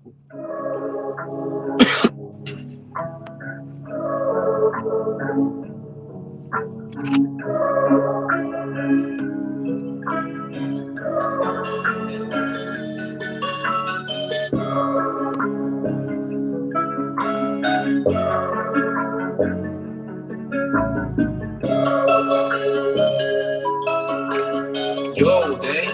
Yo, Dave.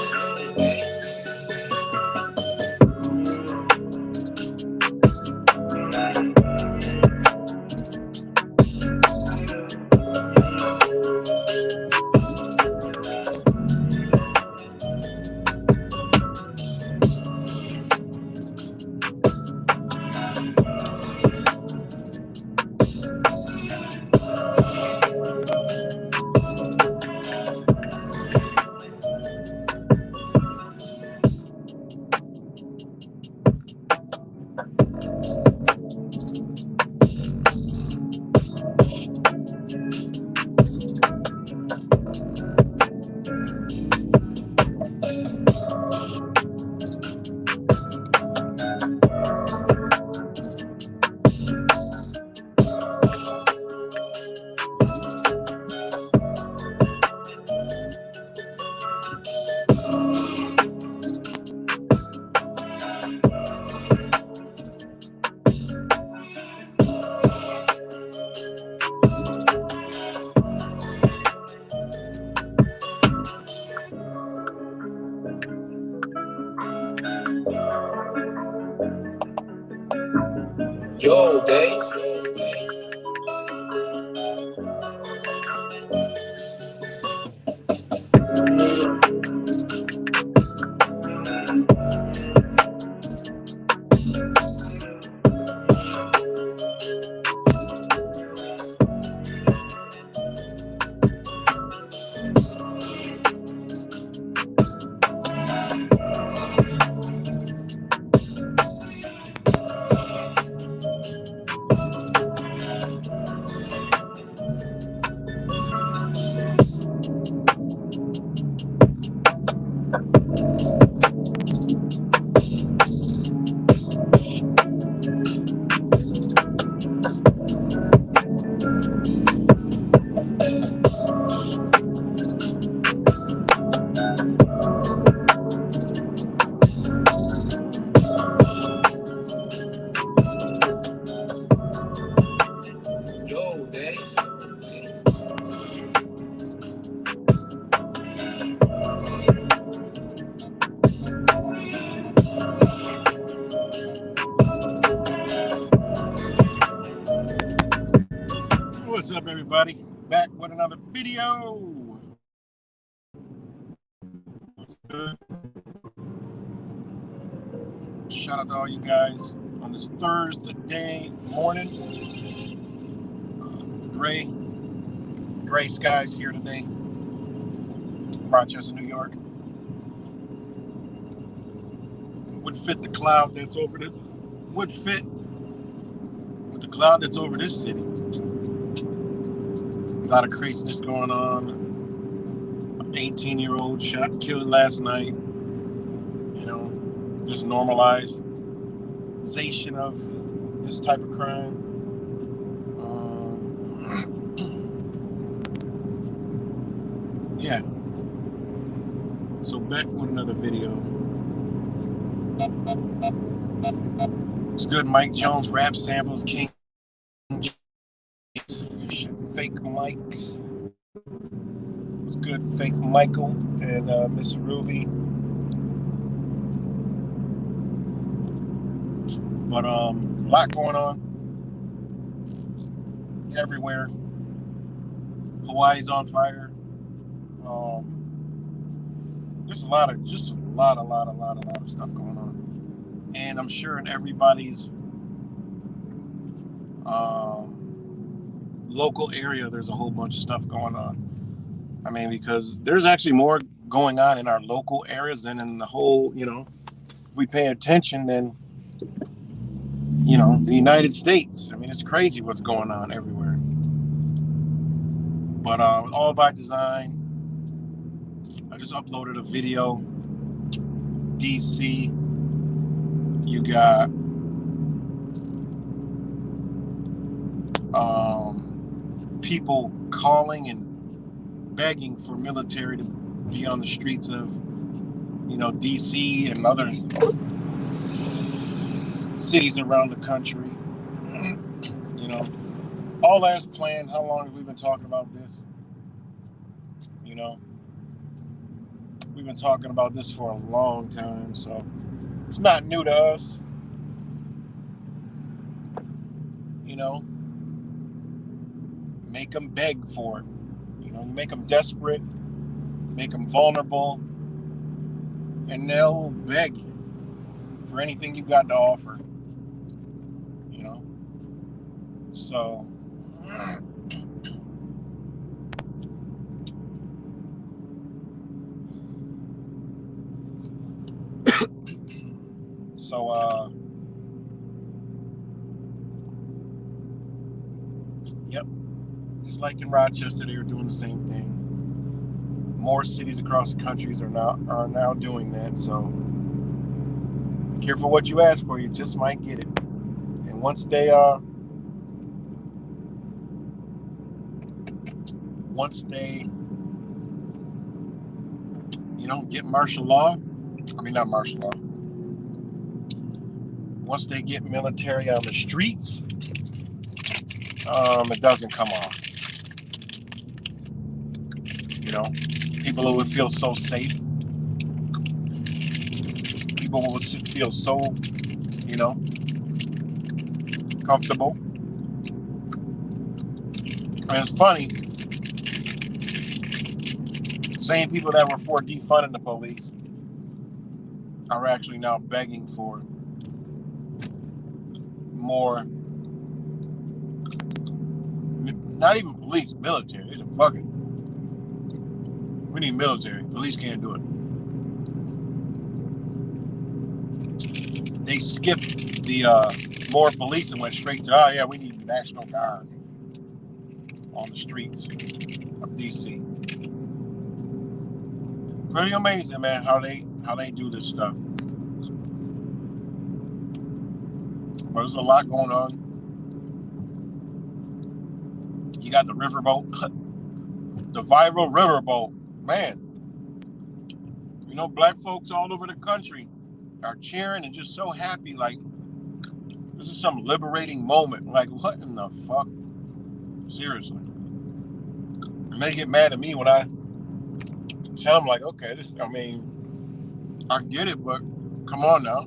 Yo, Dave. Yo, Dave. What's up, everybody? Back with another video. What's good? Shout out to all you guys on this Thursday morning. Gray skies here today. Rochester, New York. Would fit the cloud that's over the would fit with the cloud that's over this city. A lot of craziness going on. An 18-year-old shot and killed last night. You know, just normalization of this type of crime. Yeah. So back with another video. It's good. Mike Jones rap samples, King. Fake mics. It's good. Fake Michael and Miss Ruby. But a lot going on everywhere. Hawaii's on fire. There's a lot of stuff going on, and I'm sure in everybody's local area there's a whole bunch of stuff going on. I mean, because there's actually more going on in our local areas than in the whole, if we pay attention, then the United States. I mean, it's crazy what's going on everywhere. But all by design. I just uploaded a video. DC, You got people calling and begging for military to be on the streets of, DC and other cities around the country. All that's planned. How long have we been talking about this? We've been talking about this for a long time, so it's not new to us. Make them beg for it. Make them desperate, make them vulnerable, and they'll beg you for anything you got to offer. So yep, just like in Rochester, they were doing the same thing. More cities across the country are now doing that. So be careful what you ask for. You just might get it. And once they get martial law, not martial law. Once they get military on the streets, it doesn't come off. People would feel so safe. People would feel so, comfortable. And it's funny, same people that were for defunding the police are actually now begging for more, not even police, military. They said, fuck it. We need military. Police can't do it. They skipped the more police and went straight to, we need National Guard on the streets of DC. Pretty amazing, man, how they do this stuff. But there's a lot going on. You got the riverboat, the viral riverboat. Man, black folks all over the country are cheering and just so happy, like this is some liberating moment. Like, what in the fuck? Seriously. And they get mad at me when I tell them, like, okay, I get it, but come on now.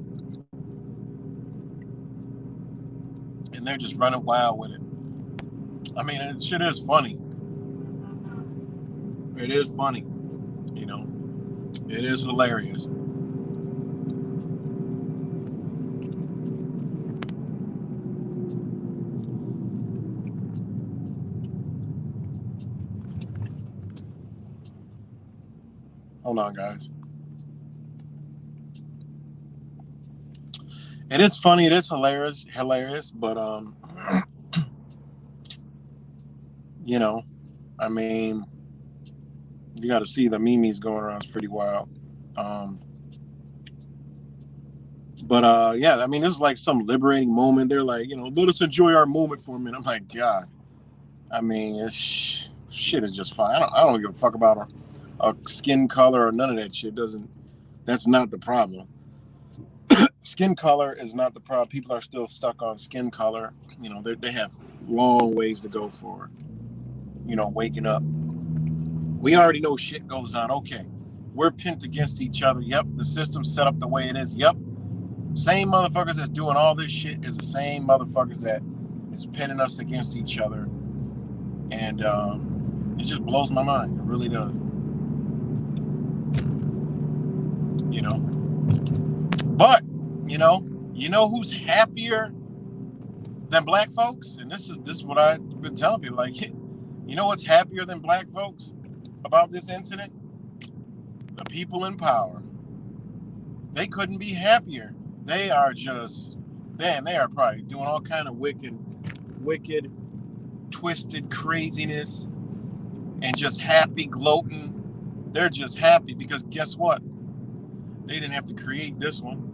And they're just running wild with it. It shit is funny. It is funny. It is hilarious. Hold on, guys. It is funny. It is hilarious, but you got to see the memes going around. It's pretty wild. But this is like some liberating moment. They're like, let us enjoy our moment for a minute. I'm like, God. Shit is just fine. I don't give a fuck about a skin color or none of that shit. That's not the problem. Skin color is not the problem. People are still stuck on skin color. They have long ways to go for, waking up. We already know shit goes on. Okay, we're pinned against each other. Yep, the system's set up the way it is. Yep, same motherfuckers that's doing all this shit is the same motherfuckers that is pinning us against each other. And it just blows my mind. It really does. But who's happier than black folks? And this is what I've been telling people. Like, what's happier than black folks about this incident? The people in power. They couldn't be happier. They are just, they are probably doing all kind of wicked, twisted craziness and just happy, gloating. They're just happy because guess what? They didn't have to create this one.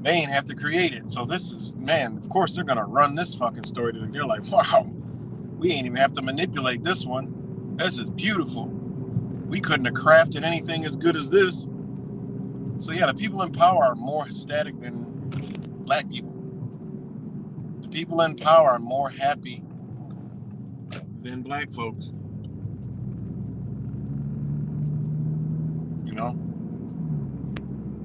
They ain't have to create it. So this is, man, of course they're gonna run this fucking story. They're like, wow, we ain't even have to manipulate this one. This is beautiful. We couldn't have crafted anything as good as this. So yeah, the people in power are more ecstatic than black people. The people in power are more happy than black folks. You know?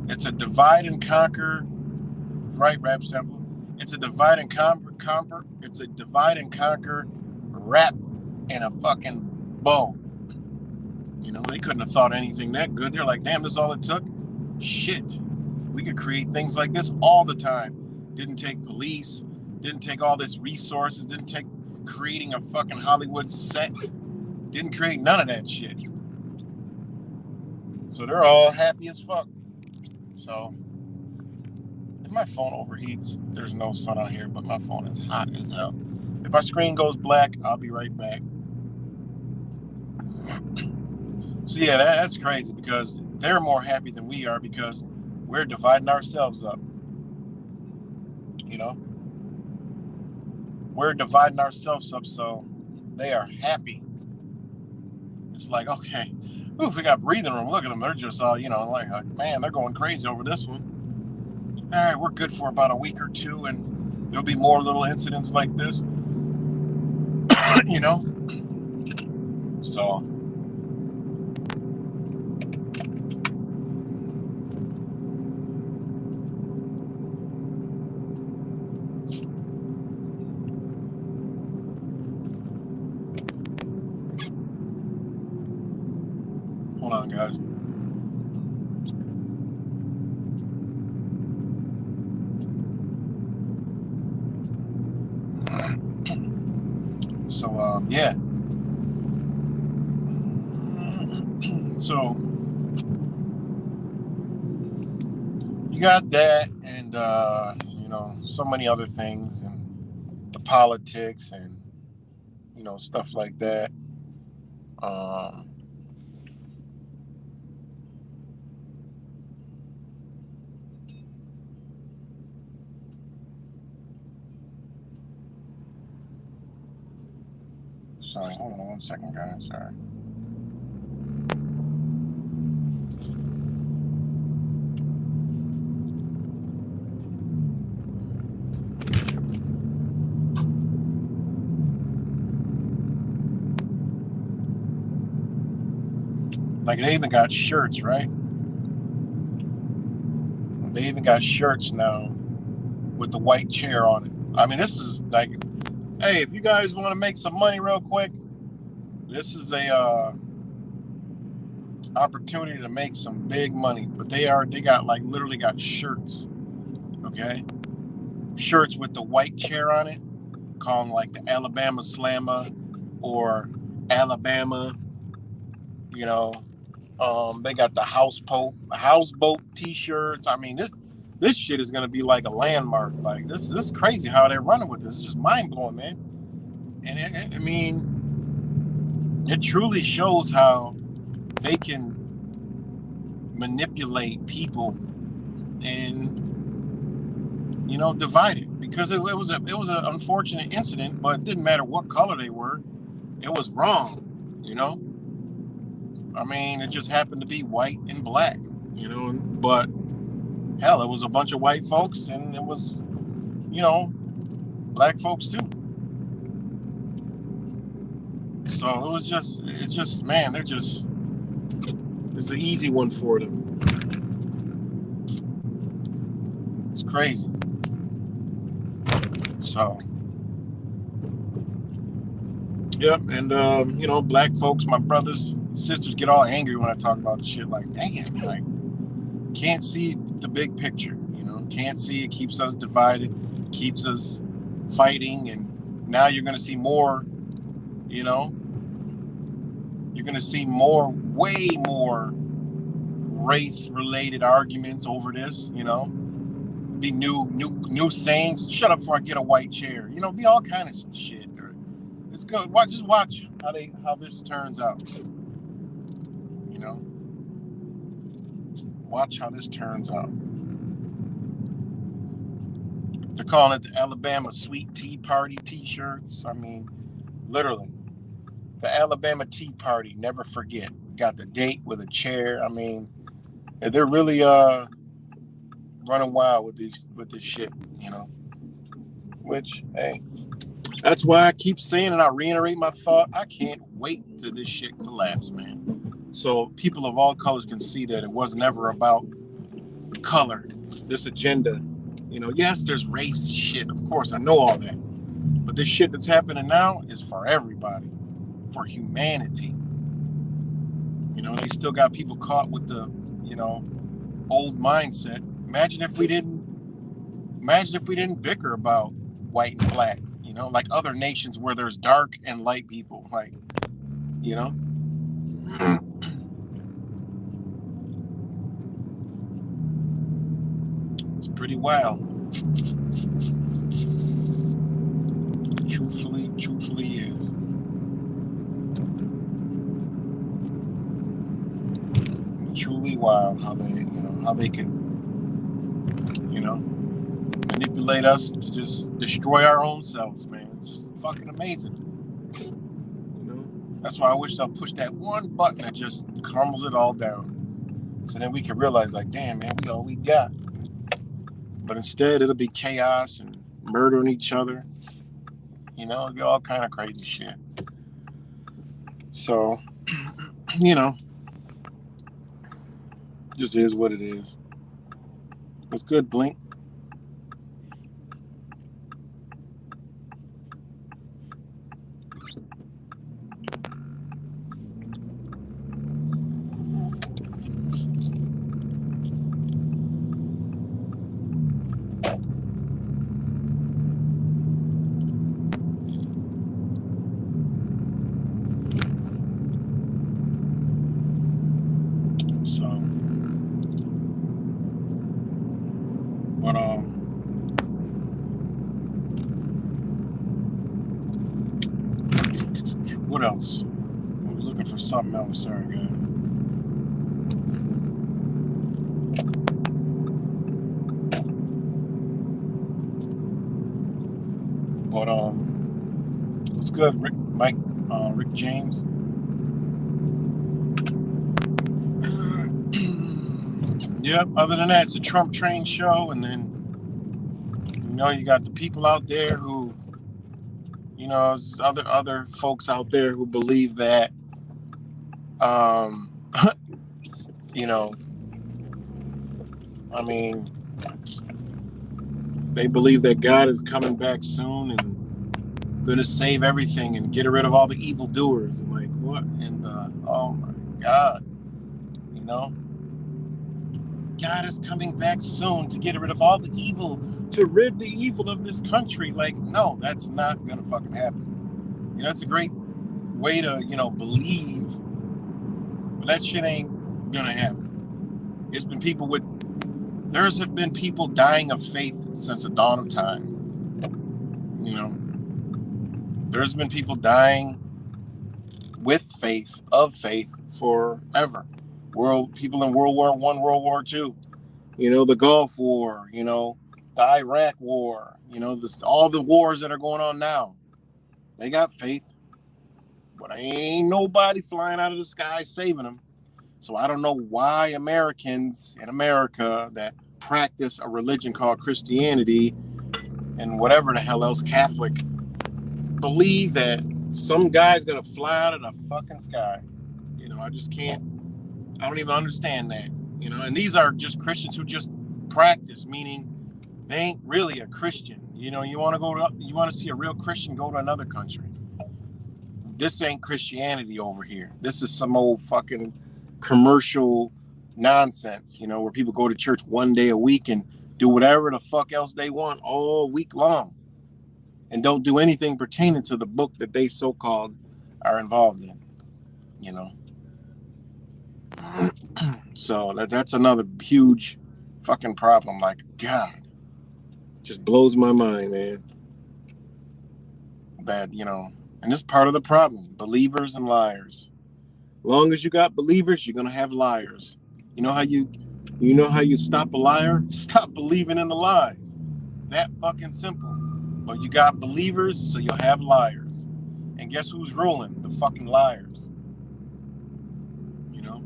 It's a divide and conquer, right, rap sample. It's a divide and conquer. It's a divide and conquer rap in a fucking bow. You know, they couldn't have thought anything that good. They're like, damn, this is all it took? Shit. We could create things like this all the time. Didn't take police, didn't take all this resources, didn't take creating a fucking Hollywood set. Didn't create none of that shit. So they're all happy as fuck. So if my phone overheats, there's no sun out here, but my phone is hot as hell. If my screen goes black, I'll be right back. So yeah, that's crazy because they're more happy than we are because we're dividing ourselves up. You know? We're dividing ourselves up, so they are happy. It's like, okay, ooh, we got breathing room. Look at them. They're just all, you know, like, man, they're going crazy over this one. All right, we're good for about a week or two, and there'll be more little incidents like this. You know? So hold on, guys. So, yeah. So, you got that and, you know, so many other things and the politics and, you know, stuff like that. Sorry, hold on 1 second, guys. Sorry. Like they even got shirts, right? They even got shirts now with the white chair on it. I mean, this is like, hey, if you guys want to make some money real quick, this is a opportunity to make some big money. But they got like literally got shirts, okay? Shirts with the white chair on it, calling like the Alabama Slammer or Alabama, you know. They got the houseboat T-shirts. I mean, this shit is gonna be like a landmark. Like this is crazy how they're running with this. It's just mind blowing, man. And I mean, it truly shows how they can manipulate people and, you know, divide it. Because it was an unfortunate incident, but it didn't matter what color they were. It was wrong, you know. I mean, it just happened to be white and black, you know, but hell, it was a bunch of white folks and it was, you know, black folks too. So it's just, man, it's an easy one for them. It's crazy. So, yeah, and, you know, black folks, my brothers, sisters get all angry when I talk about the shit. Like, damn, like, can't see the big picture, you know, can't see it, keeps us divided, keeps us fighting, and now you're going to see more, you know, you're going to see way more race-related arguments over this, you know, be new sayings, shut up before I get a white chair, you know, be all kind of shit. It's good. Just watch how this turns out. You know, watch how this turns out. They're calling it the Alabama Sweet Tea Party t-shirts. I mean, literally, the Alabama Tea Party, never forget. Got the date with a chair. I mean, they're really running wild with this shit, you know. Which, hey, that's why I keep saying, and I reiterate my thought, I can't wait till this shit collapse, man. So people of all colors can see that it was never about color, this agenda. You know, yes, there's race shit, of course, I know all that. But this shit that's happening now is for everybody, for humanity. You know, they still got people caught with the, you know, old mindset. Imagine if we didn't bicker about white and black, you know, like other nations where there's dark and light people, like, you know. It's pretty wild. Truthfully is. Truly wild how they can, you know, manipulate us to just destroy our own selves, man. Just fucking amazing. You know, that's why I wish they'll push that one button that just crumbles it all down, so then we can realize, like, damn, man, we all we got. But instead, it'll be chaos and murdering each other. You know, it'll be all kind of crazy shit. So, you know, just is what it is. What's good, Blink? What else? I was looking for something else. Sorry, guys. But what's good, Rick James? Yep. Other than that, it's a Trump train show, and then you got the people out there who, other folks out there who believe that, I mean, they believe that God is coming back soon and going to save everything and get rid of all the evildoers. I'm like, what in the, oh my God, God is coming back soon to get rid of all the evil, to rid the evil of this country. Like, no, that's not going to fucking happen. It's a great way to, believe, but that shit ain't going to happen. There's been people dying of faith since the dawn of time. There's been people dying with faith, of faith, forever. People in World War I, World War II, the Gulf War, the Iraq War, all the wars that are going on now. They got faith, but ain't nobody flying out of the sky saving them. So I don't know why Americans in America that practice a religion called Christianity and whatever the hell else, Catholic, believe that some guy's gonna fly out of the fucking sky. I don't even understand that. And these are just Christians who just practice, meaning they ain't really a Christian. You want to see a real Christian, go to another country. This ain't Christianity over here. This is some old fucking commercial nonsense, where people go to church one day a week and do whatever the fuck else they want all week long and don't do anything pertaining to the book that they so-called are involved in, So that's another huge fucking problem. Like, God, just blows my mind, man. That, and this is part of the problem. Believers and liars. Long as you got believers, you're gonna have liars. You know how you stop a liar? Stop believing in the lies. That fucking simple. But you got believers, so you'll have liars. And guess who's ruling? The fucking liars. You know?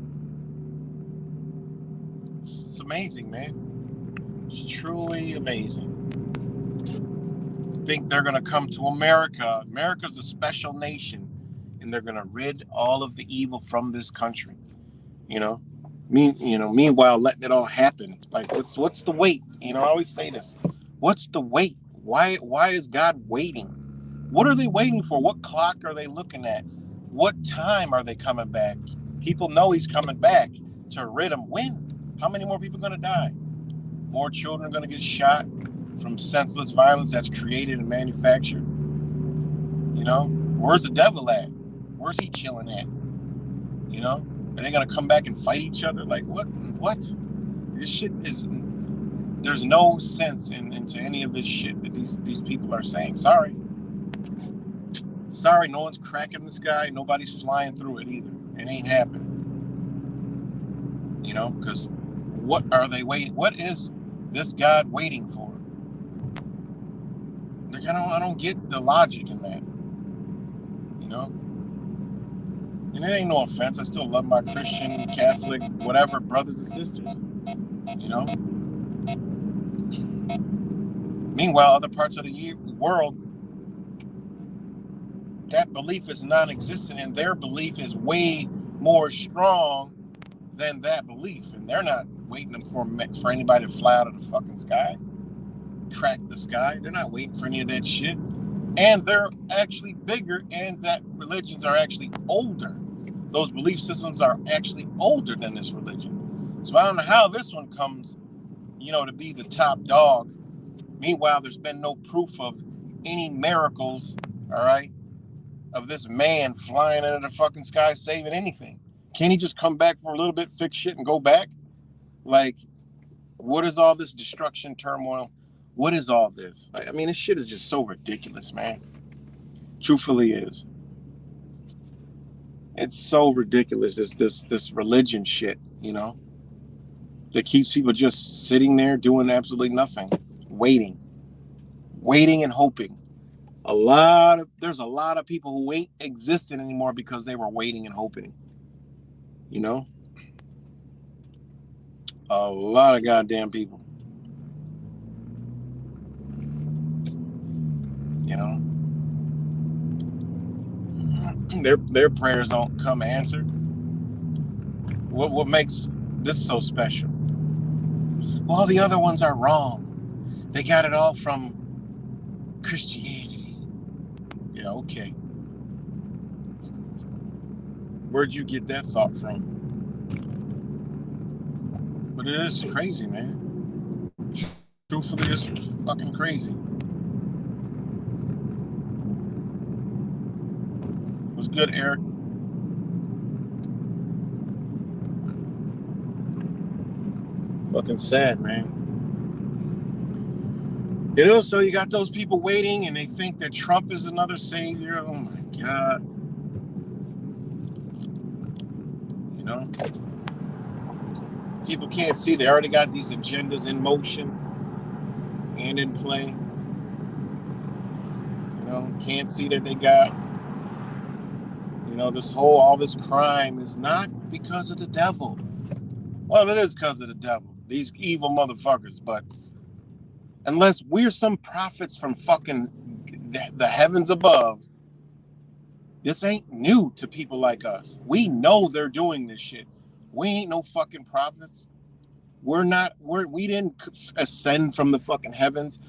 It's amazing, man. It's truly amazing. Think they're gonna come to America. America's a special nation, and they're gonna rid all of the evil from this country. You know? Meanwhile, letting it all happen. Like, what's the wait? I always say this. What's the wait? Why is God waiting? What are they waiting for? What clock are they looking at? What time are they coming back? People know he's coming back to rid them. When? How many more people are going to die? More children are going to get shot from senseless violence that's created and manufactured. Where's the devil at? Where's he chilling at? Are they going to come back and fight each other? Like, what? This shit is... There's no sense into any of this shit that these people are saying. Sorry, no one's cracking the sky. Nobody's flying through it either. It ain't happening. Because what are they waiting? What is this God waiting for? Like, I don't get the logic in that. And it ain't no offense. I still love my Christian, Catholic, whatever brothers and sisters. Meanwhile, other parts of the world, that belief is non-existent, and their belief is way more strong than that belief. And they're not waiting for anybody to fly out of the fucking sky, crack the sky. They're not waiting for any of that shit. And they're actually bigger, and that religions are actually older. Those belief systems are actually older than this religion. So I don't know how this one comes, to be the top dog. Meanwhile, there's been no proof of any miracles, all right, of this man flying into the fucking sky saving anything. Can't he just come back for a little bit, fix shit, and go back? Like, what is all this destruction, turmoil? What is all this? I mean, this shit is just so ridiculous, man. Truthfully is. It's so ridiculous, this religion shit, that keeps people just sitting there doing absolutely nothing, waiting and hoping. There's a lot of people who ain't existing anymore because they were waiting and hoping. A lot of goddamn people. Their prayers don't come answered. What makes this so special? Well, the other ones are wrong. They got it all from Christianity. Yeah, okay. Where'd you get that thought from? But it is crazy, man. Truthfully, it's fucking crazy. What's good, Eric? Fucking sad, man. So you got those people waiting, and they think that Trump is another savior. Oh my God. People can't see. They already got these agendas in motion and in play. Can't see that they got, all this crime is not because of the devil. Well, it is because of the devil. These evil motherfuckers. But unless we're some prophets from fucking the heavens above, this ain't new to people like us. We know they're doing this shit. We ain't no fucking prophets. We didn't ascend from the fucking heavens.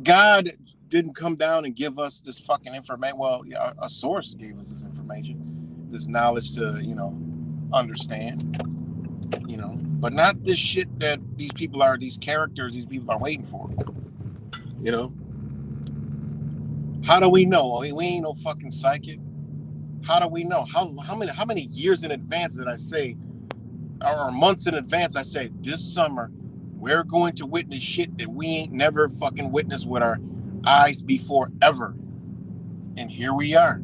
God didn't come down and give us this fucking information. Well, yeah, a source gave us this information, this knowledge to, understand, but not this shit that these people are waiting for, How do we know? I mean, we ain't no fucking psychic. How do we know? How many years in advance did I say, or months in advance, I say, this summer, we're going to witness shit that we ain't never fucking witnessed with our eyes before ever. And here we are.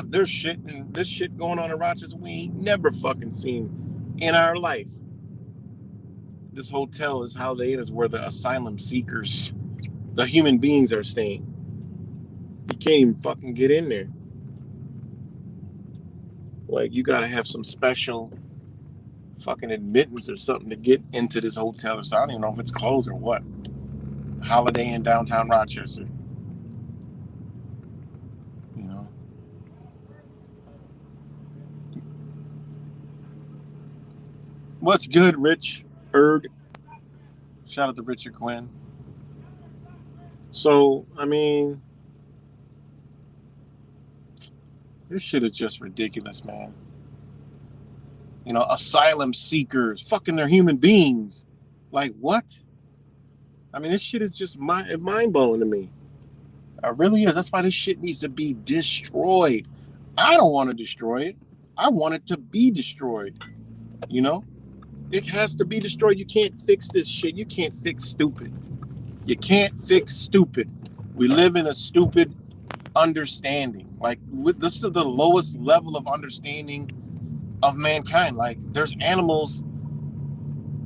There's this shit going on in Rochester we ain't never fucking seen in our life. This hotel is Holiday Inn is where the asylum seekers The human beings are staying. You can't even fucking get in there. Like, you gotta have some special fucking admittance or something to get into this hotel or so. I don't even know if it's closed or what. Holiday Inn downtown Rochester. You know. What's good, Rich Erg? Shout out to Richard Quinn. So, I mean, this shit is just ridiculous, man. You know, asylum seekers, fucking they're human beings. Like, what? I mean, this shit is just mind-blowing to me. It really is. That's why this shit needs to be destroyed. I don't want to destroy it. I want it to be destroyed. You know? It has to be destroyed. You can't fix this shit. You can't fix stupid. You can't fix stupid. We live in a stupid understanding. Like, this is the lowest level of understanding of mankind. Like, there's animals.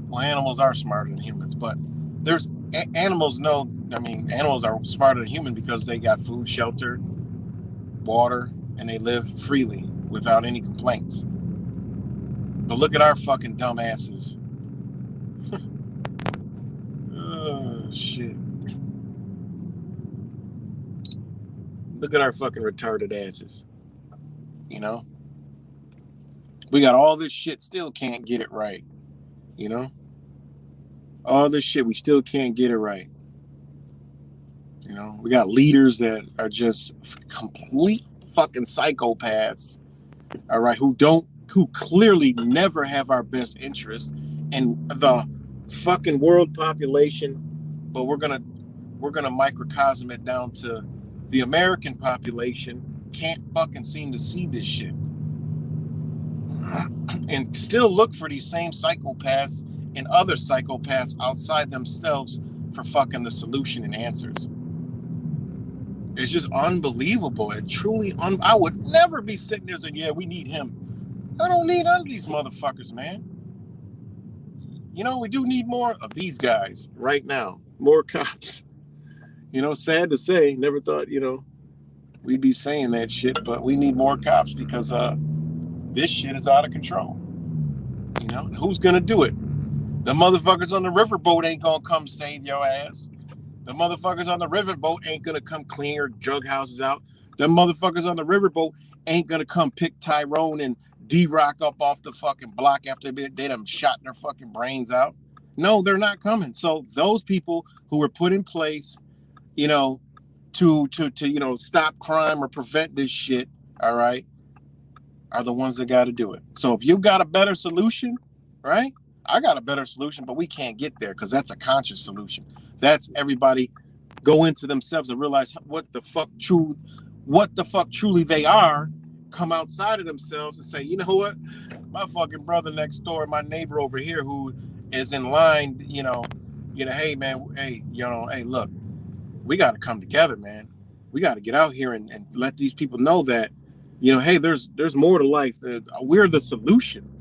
Well, animals are smarter than humans, but there's animals know. I mean, animals are smarter than humans because they got food, shelter, water, and they live freely without any complaints. But look at our fucking dumb asses. Oh, shit. Look at our fucking retarded asses. You know? We got all this shit, still can't get it right. You know? All this shit, we still can't get it right. You know? We got leaders that are just complete fucking psychopaths. All right? Who clearly never have our best interest in the fucking world population, but we're gonna microcosm it down to the American population. Can't fucking seem to see this shit, and still look for these same psychopaths and other psychopaths outside themselves for fucking the solution and answers. It's just unbelievable. It truly, I would never be sitting there saying, yeah, we need him. I don't need none of these motherfuckers, man. You know, we do need more of these guys right now. More cops. You know, sad to say, never thought, you know, we'd be saying that shit, but we need more cops because this shit is out of control. You know, and who's gonna do it? The motherfuckers on the riverboat ain't gonna come save your ass. The motherfuckers on the riverboat ain't gonna come clean your drug houses out. The motherfuckers on the riverboat ain't gonna come pick Tyrone and D-Rock up off the fucking block after they done shot their fucking brains out. No, they're not coming. So those people who were put in place, you know, to you know, stop crime or prevent this shit, all right, are the ones that got to do it. So if you got a better solution, right? I got a better solution, but we can't get there because that's a conscious solution. That's everybody go into themselves and realize what the fuck truly they are, come outside of themselves and say, you know what? My fucking brother next door, my neighbor over here who is in line, you know, hey man, hey, you know, hey, look, we got to come together, man. We got to get out here and let these people know that, you know, hey, there's more to life. We're the solution.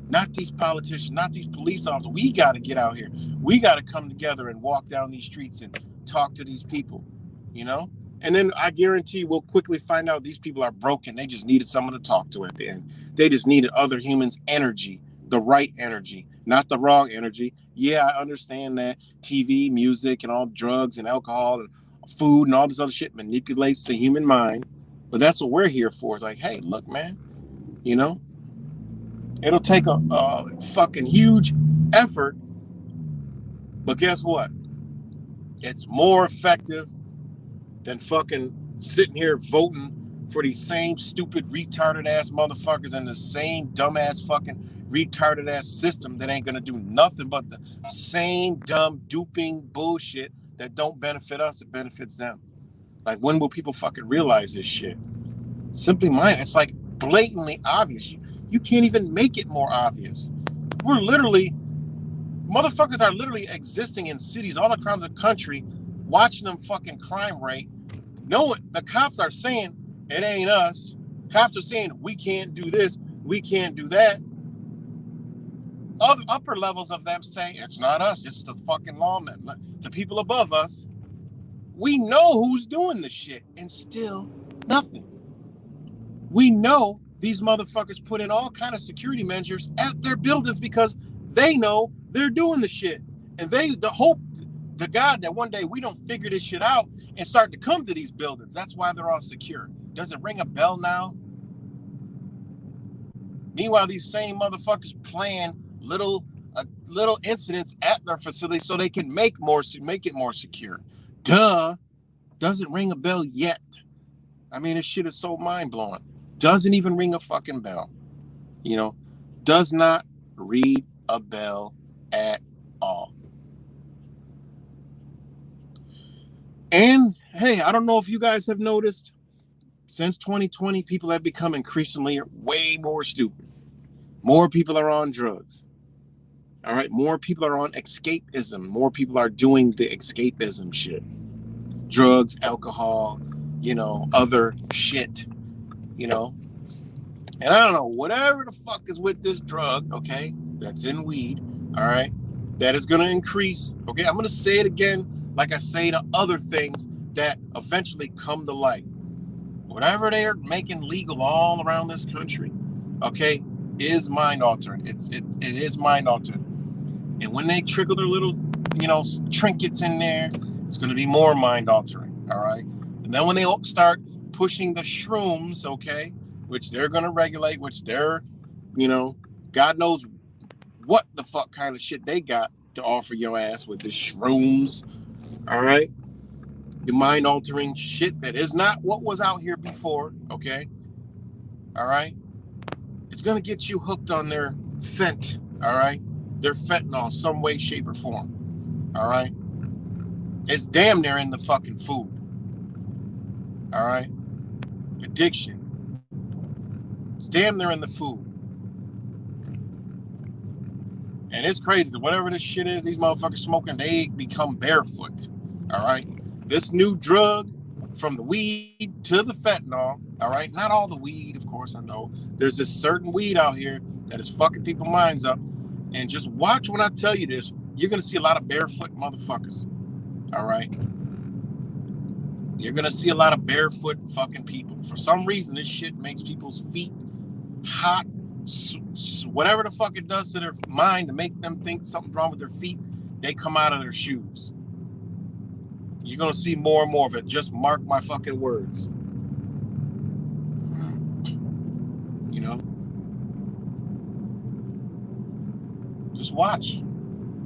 Not these politicians, not these police officers. We got to get out here. We got to come together and walk down these streets and talk to these people, you know? And then I guarantee we'll quickly find out these people are broken. They just needed someone to talk to at the end. They just needed other humans' energy, the right energy, not the wrong energy. Yeah, I understand that TV, music, and all drugs and alcohol and food and all this other shit manipulates the human mind. But that's what we're here for. It's like, hey, look, man, you know? It'll take a fucking huge effort, but guess what? It's more effective than fucking sitting here voting for these same stupid retarded ass motherfuckers and the same dumbass fucking retarded ass system that ain't gonna do nothing but the same dumb duping bullshit that don't benefit us, it benefits them. Like, when will people fucking realize this shit? Simply mine. It's like blatantly obvious. You can't even make it more obvious. Motherfuckers are literally existing in cities all across the country, watching them fucking crime rate. Knowing the cops are saying it ain't us. Cops are saying we can't do this, we can't do that. Upper levels of them say it's not us, it's the fucking lawmen, the people above us. We know who's doing this shit, and still nothing. We know these motherfuckers put in all kind of security measures at their buildings because they know they're doing the shit. And they hope to God that one day we don't figure this shit out and start to come to these buildings. That's why they're all secure. Does it ring a bell now? Meanwhile, these same motherfuckers plan little incidents at their facility so they can make it more secure. Duh. Doesn't ring a bell yet. I mean, this shit is so mind-blowing. Doesn't even ring a fucking bell. You know, does not read a bell at all. And hey, I don't know if you guys have noticed, since 2020, people have become increasingly way more stupid. More people are on drugs. All right, more people are on escapism. More people are doing the escapism shit. Drugs, alcohol, other shit, And I don't know, whatever the fuck is with this drug, okay, that's in weed, all right, that is going to increase, okay? I'm going to say it again like I say to other things that eventually come to light. Whatever they are making legal all around this country, okay, is mind-altering. It is mind-altering. And when they trickle their little, trinkets in there, it's going to be more mind-altering, all right? And then when they start pushing the shrooms, okay, which they're going to regulate, which they're, God knows what the fuck kind of shit they got to offer your ass with the shrooms, all right? The mind-altering shit that is not what was out here before, okay? All right? It's going to get you hooked on their fent, all right? Their fentanyl, some way, shape, or form, all right? It's damn near in the fucking food, all right? Addiction. It's damn near in the food. And it's crazy because whatever this shit is, these motherfuckers smoking, they become barefoot, all right? This new drug, from the weed to the fentanyl, all right? Not all the weed, of course, I know. There's this certain weed out here that is fucking people's minds up. And just watch when I tell you this, you're going to see a lot of barefoot motherfuckers, all right? You're going to see a lot of barefoot fucking people. For some reason, this shit makes people's feet hot. Whatever the fuck it does to their mind to make them think something's wrong with their feet, they come out of their shoes. You're going to see more and more of it. Just mark my fucking words. Just watch.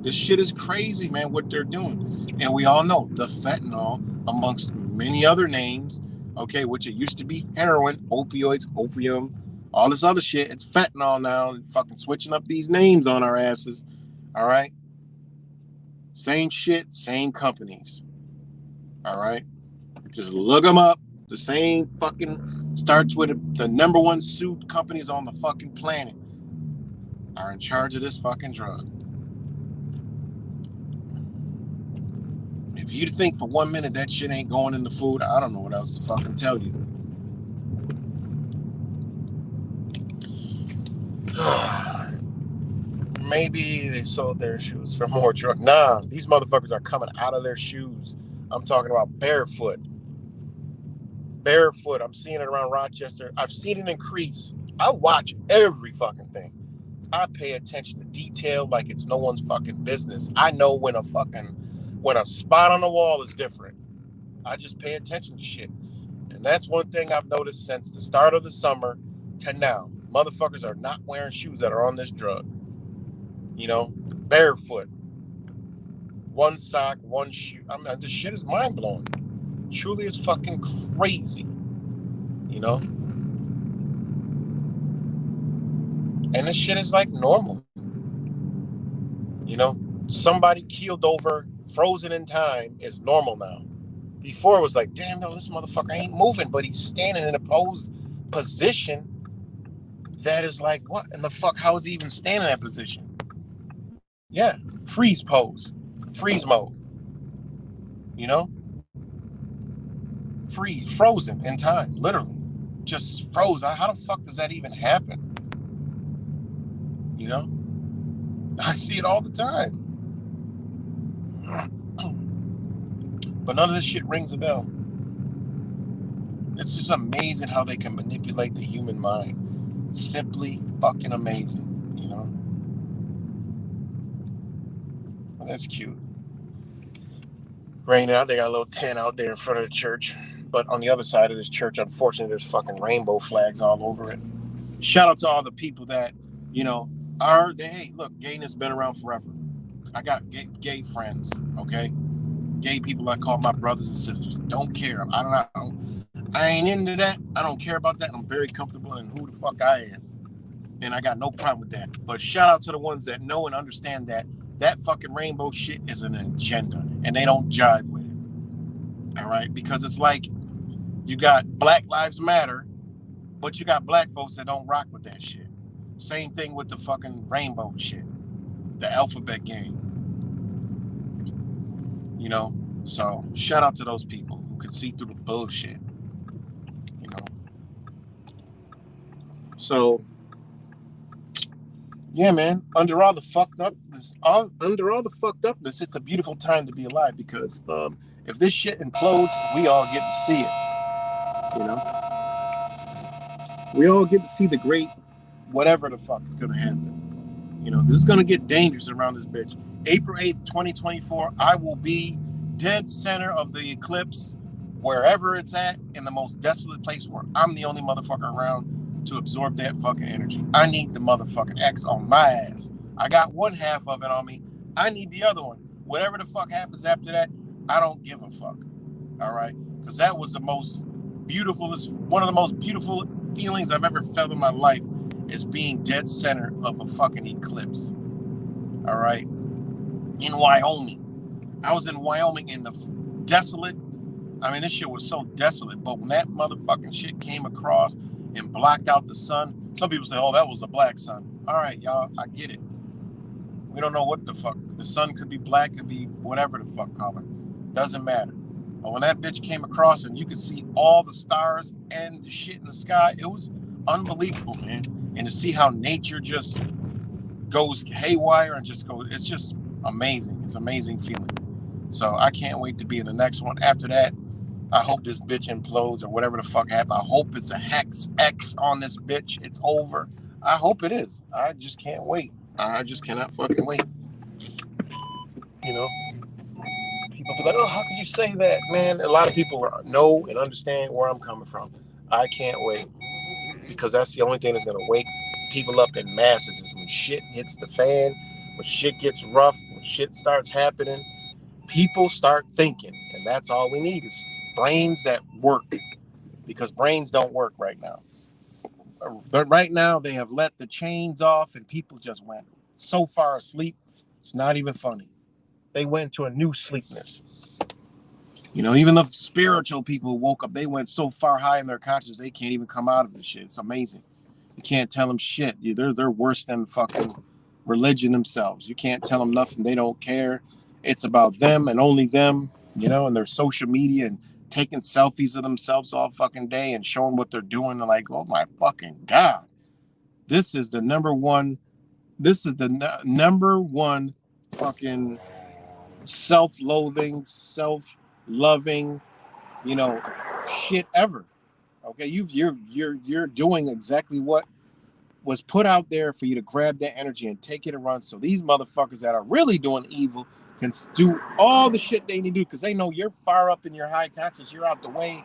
This shit is crazy, man, what they're doing. And we all know the fentanyl, amongst many other names, okay, which it used to be heroin, opioids, opium, all this other shit. It's fentanyl now. Fucking switching up these names on our asses. All right? Same shit, same companies. All right? Just look them up. The same fucking starts with the number one sued companies on the fucking planet are in charge of this fucking drug. If you think for 1 minute that shit ain't going in the food, I don't know what else to fucking tell you. Maybe they sold their shoes for more drug. Nah, these motherfuckers are coming out of their shoes. I'm talking about barefoot. Barefoot. I'm seeing it around Rochester. I've seen it increase. I watch every fucking thing. I pay attention to detail like it's no one's fucking business. I know when a spot on the wall is different. I just pay attention to shit. And that's one thing I've noticed since the start of the summer to now. Motherfuckers are not wearing shoes that are on this drug. Barefoot. One sock, one shoe. I mean, this shit is mind-blowing. Truly is fucking crazy. And this shit is like normal. Somebody keeled over, frozen in time is normal now. Before it was like, damn, no, this motherfucker ain't moving, but he's standing in a position that is like, what in the fuck? How is he even standing in that position? Yeah, freeze pose, freeze mode. Frozen in time, literally, just froze. How the fuck does that even happen? I see it all the time. but none of this shit rings a bell. It's just amazing how they can manipulate the human mind. Simply fucking amazing, you know? Well, that's cute. Right now, they got a little tent out there in front of the church. But on the other side of this church, unfortunately, there's fucking rainbow flags all over it. Shout out to all the people that, you know, hey, look, gayness been around forever. I got gay friends, okay? Gay people I call my brothers and sisters. Don't care. I ain't into that. I don't care about that. I'm very comfortable in who the fuck I am. And I got no problem with that. But shout out to the ones that know and understand that fucking rainbow shit is an agenda and they don't jive with it. All right? Because it's like you got Black Lives Matter, but you got black folks that don't rock with that shit. Same thing with the fucking rainbow shit. The alphabet game. You know? So shout out to those people who can see through the bullshit. You know? So yeah, man. Under all the fucked upness, it's a beautiful time to be alive because if this shit implodes, we all get to see it. You know, we all get to see the great whatever the fuck is gonna happen. You know, this is gonna get dangerous around this bitch. April 8th, 2024, I will be dead center of the eclipse, wherever it's at, in the most desolate place where I'm the only motherfucker around to absorb that fucking energy. I need the motherfucking X on my ass. I got one half of it on me. I need the other one. Whatever the fuck happens after that, I don't give a fuck. All right? Because that was one of the most beautiful feelings I've ever felt in my life is being dead center of a fucking eclipse. All right? In Wyoming. I was in Wyoming in the desolate. I mean, this shit was so desolate. But when that motherfucking shit came across and blocked out the sun, some people say, oh, that was a black sun. All right, y'all, I get it. We don't know what the fuck. The sun could be black, could be whatever the fuck color. Doesn't matter. But when that bitch came across and you could see all the stars and the shit in the sky, it was unbelievable, man. And to see how nature just goes haywire and just goes, it's just amazing. It's an amazing feeling. So I can't wait to be in the next one. After that, I hope this bitch implodes or whatever the fuck happened. I hope it's a hex X on this bitch. It's over. I hope it is. I just can't wait. I just cannot fucking wait. You know? People be like, oh, how could you say that? Man, a lot of people know and understand where I'm coming from. I can't wait. Because that's the only thing that's going to wake people up in masses is when shit hits the fan, when shit gets rough, when shit starts happening, people start thinking. And that's all we need is brains that work, because brains don't work right now. But right now they have let the chains off and people just went so far asleep, it's not even funny. They went to a new sleepness. You know, even the spiritual people who woke up, they went so far high in their consciousness they can't even come out of this shit. It's amazing. You can't tell them shit. They're worse than fucking religion themselves. You can't tell them nothing. They don't care. It's about them and only them, you know, and their social media and taking selfies of themselves all fucking day and showing what they're doing. They're like, oh my fucking God. This is the number one fucking self-loathing, self-loving, you know, shit ever. Okay, you're doing exactly what was put out there for you to grab that energy and take it and run. So these motherfuckers that are really doing evil can do all the shit they need to do because they know you're far up in your high conscience. You're out the way,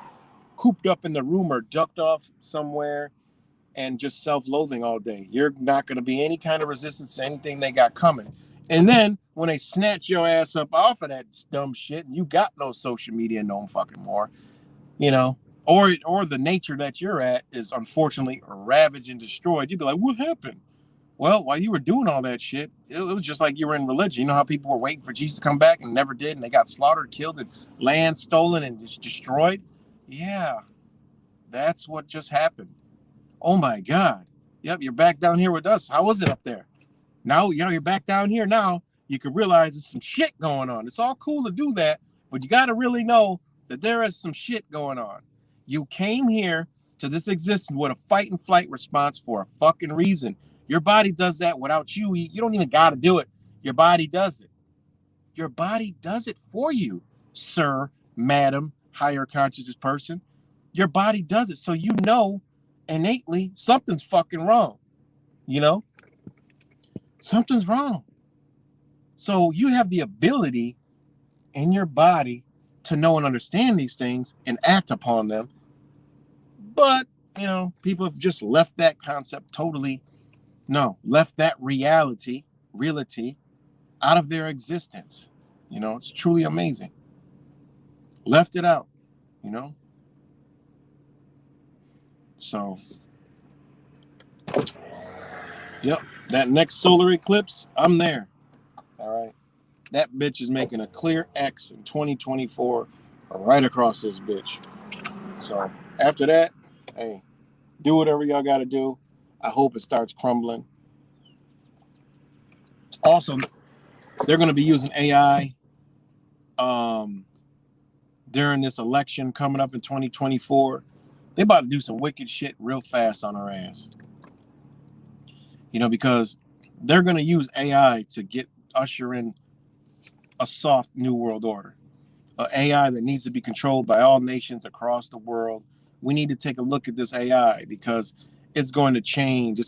cooped up in the room or ducked off somewhere and just self-loathing all day. You're not going to be any kind of resistance to anything they got coming. And then when they snatch your ass up off of that dumb shit and you got no social media no fucking more, you know, or the nature that you're at is unfortunately ravaged and destroyed, you'd be like, what happened? Well, while you were doing all that shit, it was just like you were in religion. You know how people were waiting for Jesus to come back and never did, and they got slaughtered, killed, and land stolen and just destroyed? Yeah, that's what just happened. Oh my God. Yep, you're back down here with us. How was it up there? Now, you know, you're back down here now. You can realize there's some shit going on. It's all cool to do that, but you got to really know that there is some shit going on. You came here to this existence with a fight and flight response for a fucking reason. Your body does that without you. You don't even got to do it. Your body does it. Your body does it for you, sir, madam, higher consciousness person. Your body does it. So you know innately something's fucking wrong. You know? Something's wrong. So you have the ability in your body to know and understand these things and act upon them. But, you know, people have just left that concept totally, no, left that reality out of their existence. You know, it's truly amazing. Left it out, you know? So, yep, that next solar eclipse, I'm there. All right. That bitch is making a clear X in 2024 right across this bitch. So, after that, hey, do whatever y'all got to do. I hope it starts crumbling. Also, they're going to be using AI during this election coming up in 2024. They about to do some wicked shit real fast on our ass. You know, because they're going to use AI to usher in a soft new world order. An AI that needs to be controlled by all nations across the world. We need to take a look at this AI because it's going to change.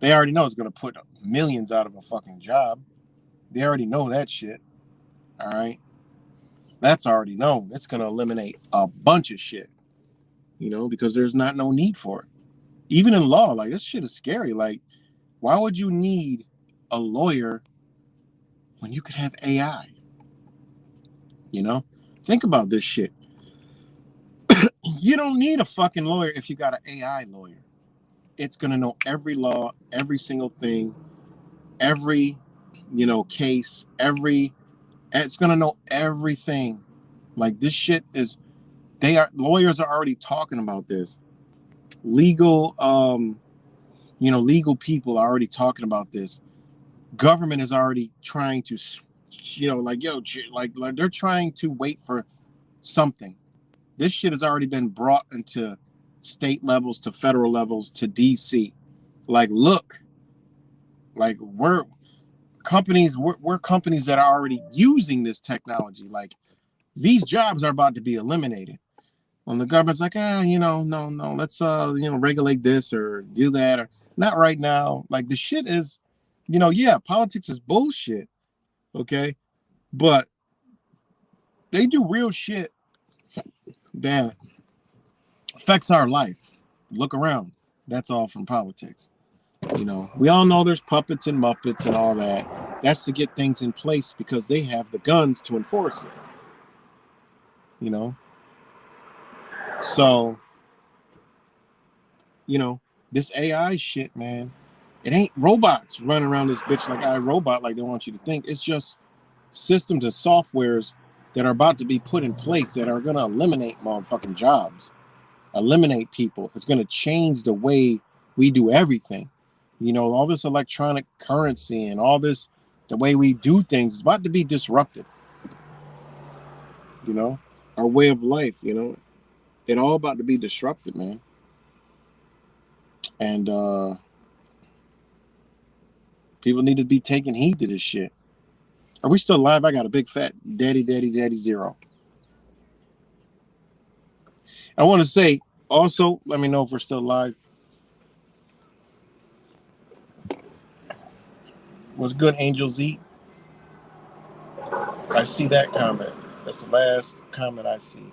They already know it's going to put millions out of a fucking job. They already know that shit. All right. That's already known. It's going to eliminate a bunch of shit, you know, because there's no need for it. Even in law, like, this shit is scary. Like, why would you need a lawyer when you could have AI? You know, think about this shit. You don't need a fucking lawyer if you got an AI lawyer. It's going to know every law, every single thing, every, you know, case, it's going to know everything. Like, this shit is, lawyers are already talking about this. Legal, legal people are already talking about this. Government is already trying to, like they're trying to wait for something. This shit has already been brought into state levels, to federal levels, to DC. Like, look, like we're companies that are already using this technology. Like, these jobs are about to be eliminated. When the government's like, no, let's regulate this or do that, or not right now. Like, the shit is, politics is bullshit. Okay. But they do real shit that affects our life. Look around. That's all from politics. You know, we all know there's puppets and muppets and all that. That's to get things in place because they have the guns to enforce it. You know? So, this AI shit, man, it ain't robots running around this bitch like iRobot like they want you to think. It's just systems and softwares that are about to be put in place that are going to eliminate motherfucking jobs, eliminate people. It's going to change the way we do everything. You know, all this electronic currency and all this, the way we do things is about to be disrupted. You know, our way of life, it all about to be disrupted, man. And people need to be taking heed to this shit. Are we still live? I got a big fat daddy zero. I want to say also, let me know if we're still live. What's good, Angel Z? I see that comment. That's the last comment I see.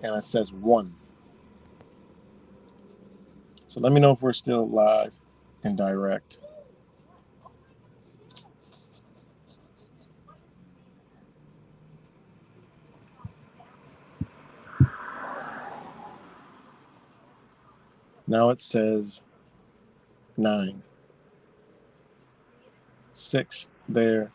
And it says 1. So let me know if we're still live and direct. Now it says 9. 6 there.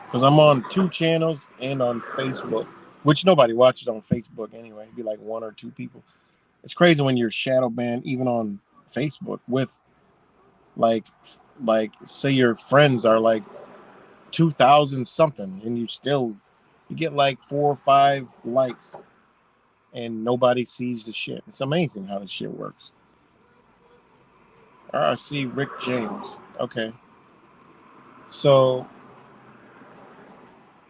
Because I'm on 2 channels and on Facebook, which nobody watches on Facebook anyway. It'd be like 1 or 2 people. It's crazy when you're shadow banned even on Facebook with like say your friends are like 2,000 something and you get like 4 or 5 likes and nobody sees the shit. It's amazing how the shit works. RC Rick James. Okay. So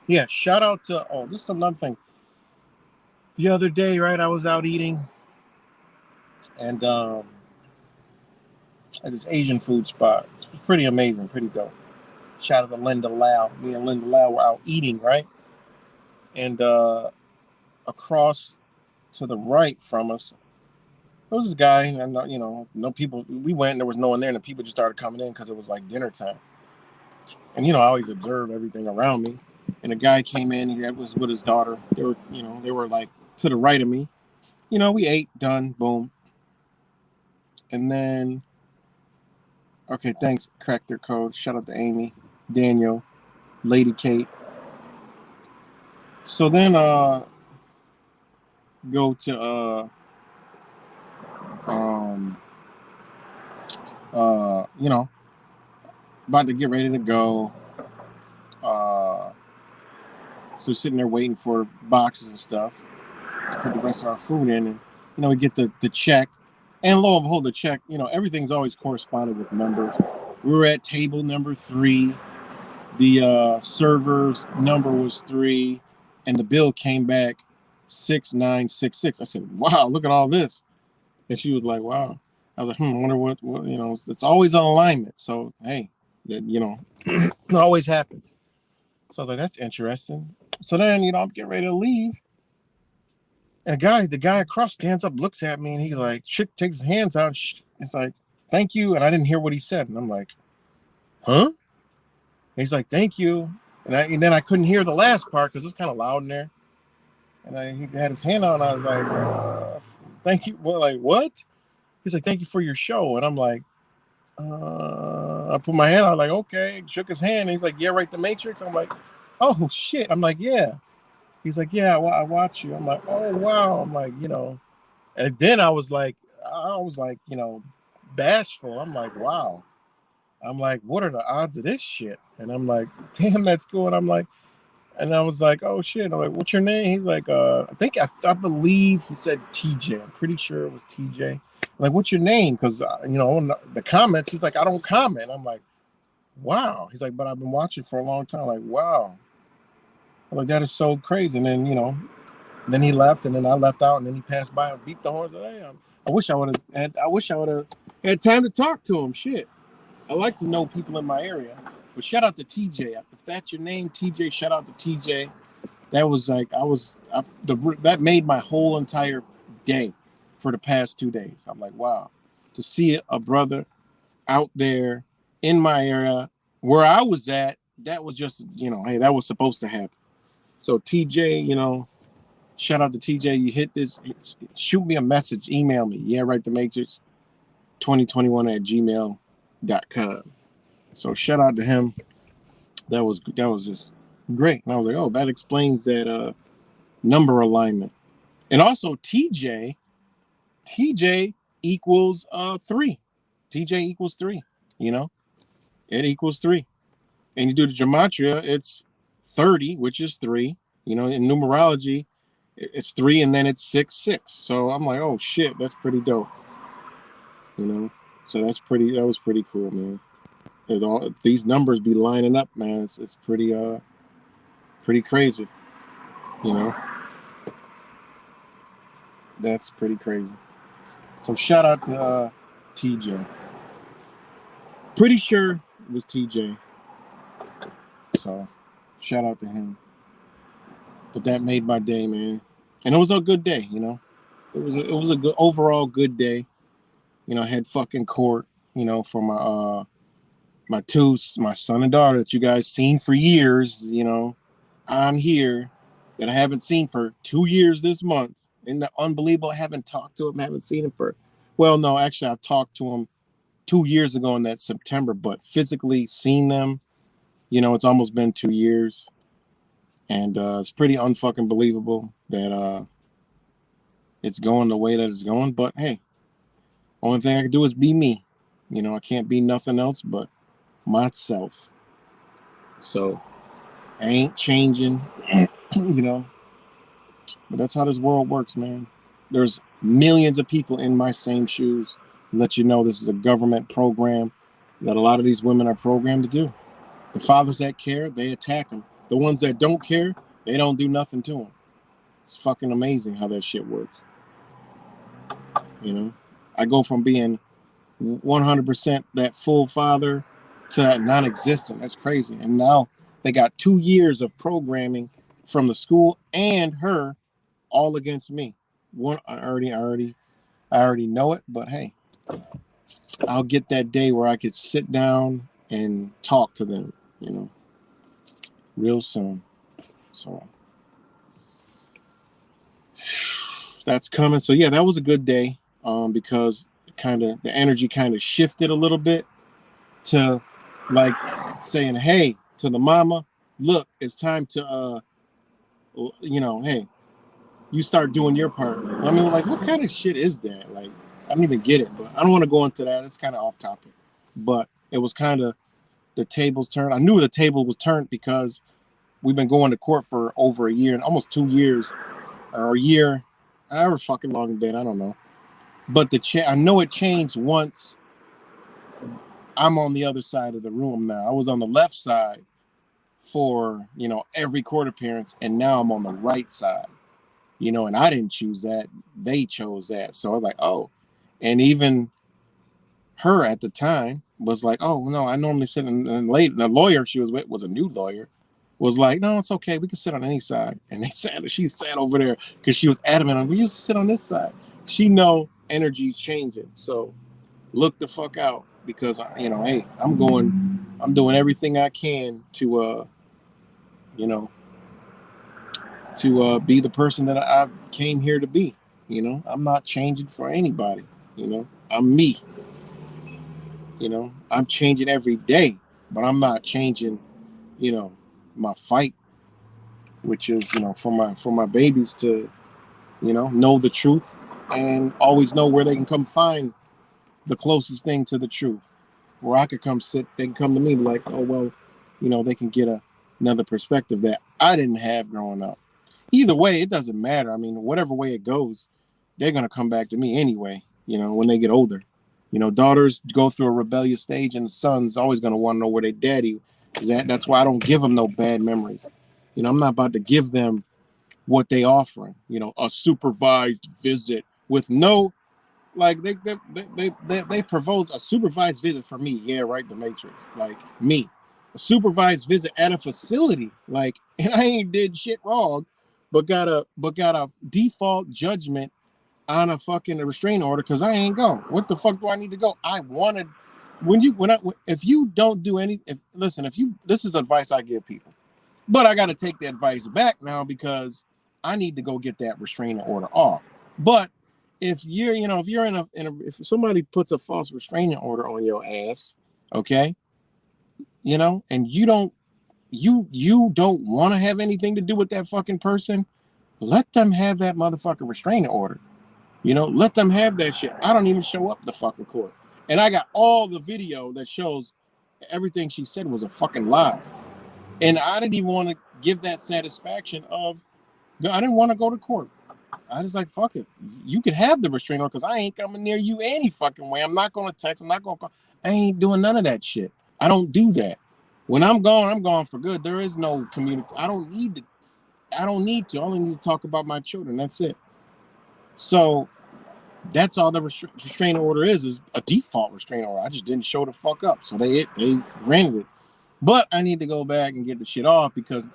Yeah, shout out to, oh, this is another thing. The other day, right, I was out eating and at this Asian food spot. It's pretty amazing, pretty dope. Shout out to Linda Lau. Me and Linda Lau were out eating, right? And across to the right from us, there was this guy, and no people. We went, and there was no one there, and the people just started coming in because it was like dinner time. And I always observe everything around me. And a guy came in. He was with his daughter. They were like to the right of me. We ate, done, boom. And then, okay, thanks, cracked their code. Shout out to Amy, Daniel, Lady Kate. So then, go to about to get ready to go. So sitting there waiting for boxes and stuff to put the rest of our food in, and we get the check, and lo and behold, the check, everything's always corresponded with numbers. We were at table number 3. The server's number was 3, and the bill came back 6966. I said, "Wow, look at all this." And she was like, "Wow." I was like, I wonder what it's always on alignment. So hey, that it always happens. So I was like, that's interesting. So then, I'm getting ready to leave. And the guy across stands up, looks at me, and he's like, takes his hands out. It's like, "Thank you." And I didn't hear what he said. And I'm like, huh? And he's like, "Thank you." And then I couldn't hear the last part because it was kind of loud in there. And he had his hand on. I was like, "Thank you." Well, like, what? He's like, "Thank you for your show." And I'm like, I put my hand out, like, okay. Shook his hand. And he's like, "Yeah, right, The Matrix." I'm like, "Oh shit." I'm like, "Yeah." He's like, "Yeah, I watch you." I'm like, "Oh wow." I'm like, and then I was like, bashful. I'm like, "Wow." I'm like, "What are the odds of this shit?" And I'm like, "Damn, that's cool." And I'm like, and I was like, "Oh shit." I'm like, "What's your name?" He's like, I believe he said TJ. I'm pretty sure it was TJ. I'm like, "What's your name?" Because on the comments, he's like, "I don't comment." I'm like, "Wow." He's like, "But I've been watching for a long time." I'm like, "Wow." I'm like, "That is so crazy." And then he left, and then I left out, and then he passed by and beeped the horn. Hey, I wish I would have had time to talk to him. Shit. I like to know people in my area. But shout out to TJ. If that's your name, TJ, shout out to TJ. That was like, that made my whole entire day for the past 2 days. I'm like, wow, to see a brother out there in my area where I was at, that was just, hey, that was supposed to happen. So TJ, shout out to TJ. You hit this, shoot me a message, email me. Yeah, right, The Matrix 2021 at gmail.com. So shout out to him. That was just great. And I was like, oh, that explains that number alignment. And also TJ equals 3. TJ equals 3. It equals 3. And you do the gematria, it's 30, which is 3. In numerology, it's 3, and then it's 6. So I'm like, oh shit, that's pretty dope. So that was pretty cool, man. These numbers be lining up, man. It's pretty crazy. That's pretty crazy. So shout out to TJ. Pretty sure it was TJ. So shout out to him. But that made my day, man. And it was a good day, It was a good overall good day. I had fucking court, for my son and daughter that you guys seen for years, on here, that I haven't seen for 2 years this month. And the unbelievable, I haven't talked to him, haven't seen him well, no, actually I've talked to him 2 years ago in that September, but physically seen them, it's almost been 2 years. And it's pretty unfucking believable that it's going the way that it's going. But hey, only thing I can do is be me. I can't be nothing else but myself. So I ain't changing, But that's how this world works, man. There's millions of people in my same shoes. Let you know this is a government program that a lot of these women are programmed to do. The fathers that care, they attack them. The ones that don't care, they don't do nothing to them. It's fucking amazing how that shit works. You know, I go from being 100% that full father to non-existent. That's crazy. And now they got 2 years of programming from the school and her all against me. One, I already know it, but hey, I'll get that day where I could sit down and talk to them, you know, real soon. So that's coming. So yeah, that was a good day, because the energy kind of shifted a little bit to like saying, hey, to the mama, look, it's time to hey, you start doing your part. I mean, like, what kind of shit is that? Like, I don't even get it, but I don't want to go into that. It's kind of off topic. But it was kind of the tables turned. I knew the table was turned because we've been going to court for over a year and almost 2 years, or a year, however fucking long it's been, I don't know. But I know it changed once I'm on the other side of the room now. I was on the left side for, every court appearance, and now I'm on the right side. And I didn't choose that. They chose that. So I'm like, oh. And even her at the time was like, oh, no, I normally sit in late. The lawyer she was with was a new lawyer, was like, no, it's okay. We can sit on any side. And she sat over there because she was adamant. We used to sit on this side. She know energy's changing. So look the fuck out, because, hey, I'm doing everything I can to, be the person that I came here to be. I'm not changing for anybody. I'm me. I'm changing every day, but I'm not changing, my fight, which is, for my babies to, know the truth and always know where they can come find the closest thing to the truth. Where I could come sit, they can come to me like, oh, well, they can get another perspective that I didn't have growing up. Either way, it doesn't matter. I mean, whatever way it goes, they're going to come back to me anyway, when they get older. Daughters go through a rebellious stage, and the son's always going to want to know where their daddy is at. That's why I don't give them no bad memories. I'm not about to give them what they offering, a supervised visit with no, like, they propose a supervised visit for me. Yeah, right, the Matrix. Like, me. A supervised visit at a facility. Like, and I ain't did shit wrong, but got a default judgment on a fucking restraining order because I ain't go. What the fuck do I need to go? I wanted if you don't do any, this is advice I give people, but I got to take the advice back now because I need to go get that restraining order off. But if you're, if somebody puts a false restraining order on your ass, okay, and you don't want to have anything to do with that fucking person, let them have that motherfucking restraining order. Let them have that shit. I don't even show up the fucking court. And I got all the video that shows everything she said was a fucking lie. And I didn't even want to give that satisfaction of, I didn't want to go to court. I was like, fuck it. You could have the restraining order because I ain't coming near you any fucking way. I'm not going to text. I'm not going to call. I ain't doing none of that shit. I don't do that. When I'm gone for good. There is no communication. I don't need to. I only need to talk about my children. That's it. So that's all the restraining order is a default restraining order. I just didn't show the fuck up. So they granted it. But I need to go back and get the shit off because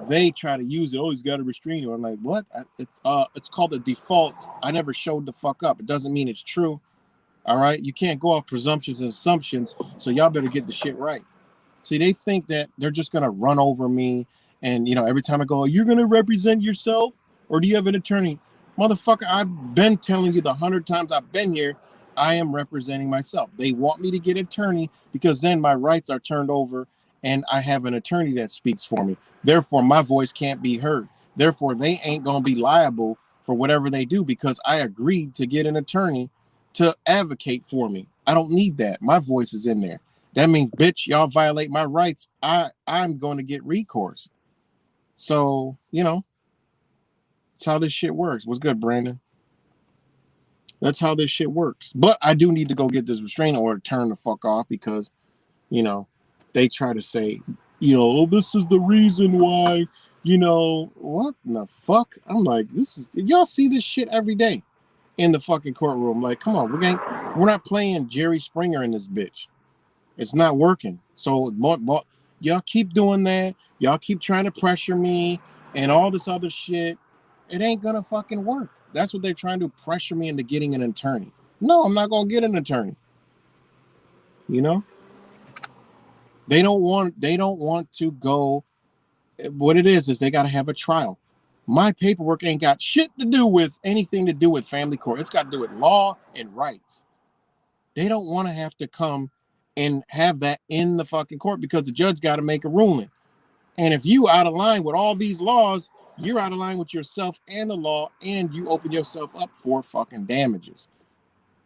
they try to use it. Oh, he's got a restraining order. I'm like, what? It's called a default. I never showed the fuck up. It doesn't mean it's true. All right? You can't go off presumptions and assumptions, so y'all better get the shit right. See, they think that they're just going to run over me. And, every time I go, you're going to represent yourself? Or do you have an attorney? Motherfucker, I've been telling you the 100 times I've been here, I am representing myself. They want me to get an attorney because then my rights are turned over and I have an attorney that speaks for me. Therefore, my voice can't be heard. Therefore, they ain't going to be liable for whatever they do because I agreed to get an attorney to advocate for me. I don't need that. My voice is in there. That means, bitch, y'all violate my rights. I'm going to get recourse. So, that's how this shit works. What's good, Brandon? That's how this shit works. But I do need to go get this restraining order turned the fuck off because, they try to say This is the reason why, what the fuck? I'm like, y'all see this shit every day in the fucking courtroom. Like, come on, we're not playing Jerry Springer in this bitch. It's not working. So y'all keep doing that. Y'all keep trying to pressure me and all this other shit. It ain't gonna fucking work. That's what they're trying to pressure me into getting an attorney. No, I'm not gonna get an attorney. They don't want to go. What it is they got to have a trial. My paperwork ain't got shit to do with anything to do with family court. It's got to do with law and rights. They don't want to have to come and have that in the fucking court because the judge got to make a ruling. And if you out of line with all these laws, you're out of line with yourself and the law, and you open yourself up for fucking damages.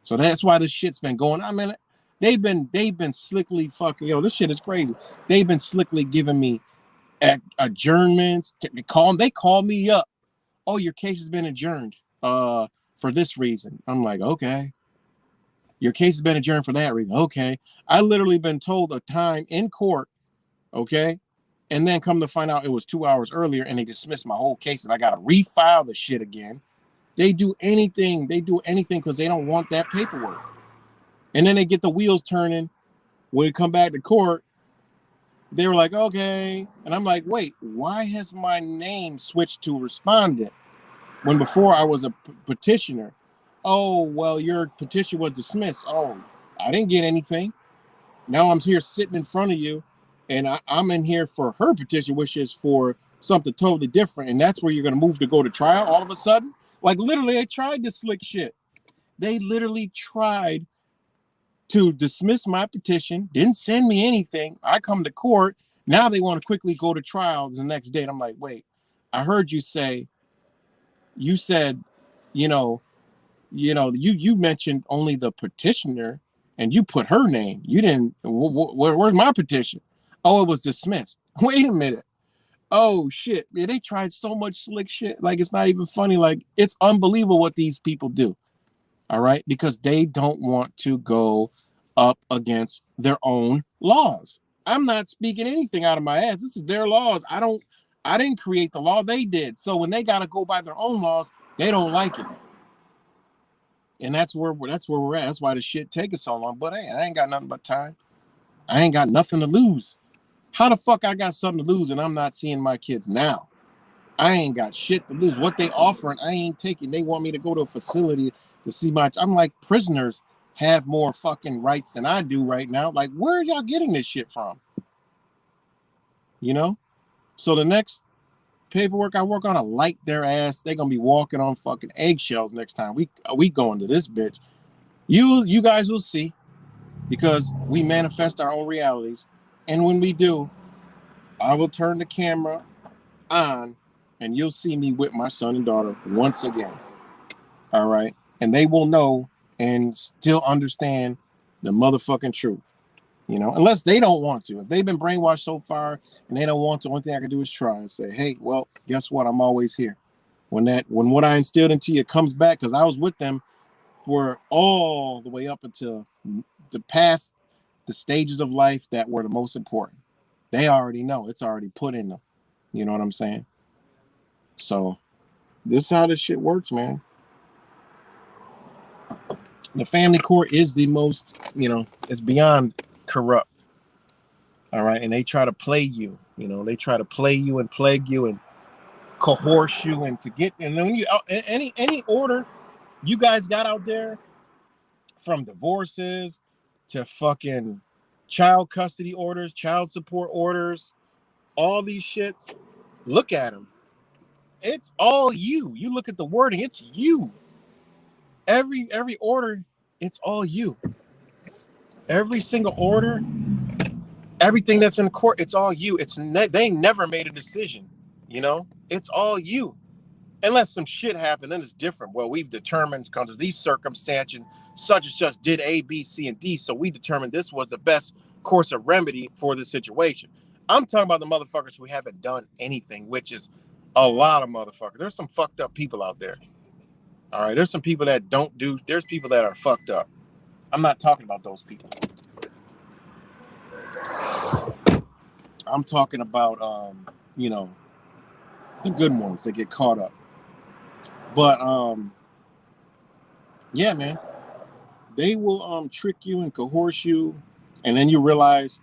So that's why this shit's been going. I mean, they've been slickly fucking, this shit is crazy. They've been slickly giving me adjournments. They call me up. Oh, your case has been adjourned for this reason. I'm like, okay. Your case has been adjourned for that reason. Okay. I literally been told a time in court, okay? And then come to find out it was 2 hours earlier and they dismissed my whole case and I got to refile the shit again. They do anything because they don't want that paperwork. And then they get the wheels turning. When we come back to court, they were like, okay. And I'm like, wait, why has my name switched to respondent when before I was a petitioner? Oh, well, your petition was dismissed. Oh, I didn't get anything. Now I'm here sitting in front of you, and I'm in here for her petition, which is for something totally different. And that's where you're going to move to go to trial all of a sudden? Like, literally, they tried this slick shit. They literally tried to dismiss my petition, didn't send me anything. I come to court. Now they want to quickly go to trial the next day. And I'm like, wait, I heard you said, you mentioned only the petitioner and you put her name. You didn't, where's my petition? Oh, it was dismissed. Wait a minute. Oh shit. Yeah, they tried so much slick shit. Like, it's not even funny. Like, it's unbelievable what these people do. All right. Because they don't want to go up against their own laws. I'm not speaking anything out of my ass. This is their laws. I didn't create the law. They did. So when they got to go by their own laws, they don't like it. And that's where we're at. That's why the shit taking so long. But hey, I ain't got nothing but time. I ain't got nothing to lose. How the fuck I got something to lose and I'm not seeing my kids now? I ain't got shit to lose. What they offering, I ain't taking. They want me to go to a facility to see I'm like, prisoners have more fucking rights than I do right now. Like, where are y'all getting this shit from? So the next paperwork I work on, I light their ass. They're gonna be walking on fucking eggshells next time we go into this bitch. You guys will see, because we manifest our own realities. And when we do, I will turn the camera on and you'll see me with my son and daughter once again. All right. And they will know and still understand the motherfucking truth. Unless they don't want to. If they've been brainwashed so far and they don't want to, the only thing I can do is try and say, hey, well, guess what? I'm always here. When what I instilled into you comes back, because I was with them for all the way up until the stages of life that were the most important. They already know. It's already put in them. You know what I'm saying? So this is how this shit works, man. The family court is the most, it's beyond corrupt. All right. And they try to play you, they try to play you and plague you and coerce you and to get, and then you any order you guys got out there, from divorces to fucking child custody orders, child support orders, all these shits, look at them. It's all you. You look at the wording, it's you. Every order, it's all you. Every single order, everything that's in court, it's all you. They never made a decision, It's all you. Unless some shit happened, then it's different. Well, we've determined because of these circumstances, such and such did A, B, C, and D, so we determined this was the best course of remedy for the situation. I'm talking about the motherfuckers who haven't done anything, which is a lot of motherfuckers. There's some fucked up people out there. All right, there's some people that there's people that are fucked up. I'm not talking about those people. I'm talking about, you know, the good ones that get caught up. But yeah, man, they will trick you and coerce you, and then you realize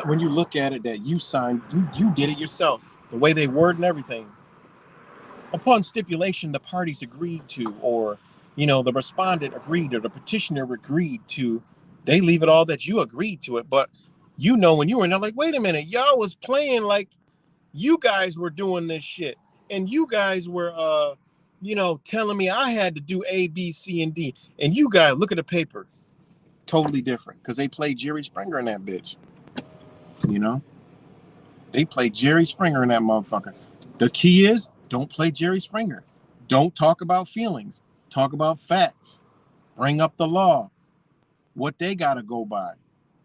when you look at it that you signed, you did it yourself. The way they word and everything. Upon stipulation, the parties agreed to, or the respondent agreed, or the petitioner agreed to. They leave it all that you agreed to it, but when you were in there, like, wait a minute, y'all was playing like you guys were doing this shit, and you guys were, telling me I had to do A, B, C, and D, and you guys look at the paper, totally different, because they played Jerry Springer in that bitch. They played Jerry Springer in that motherfucker. The key is, don't play Jerry Springer. Don't talk about feelings. Talk about facts. Bring up the law. What they got to go by.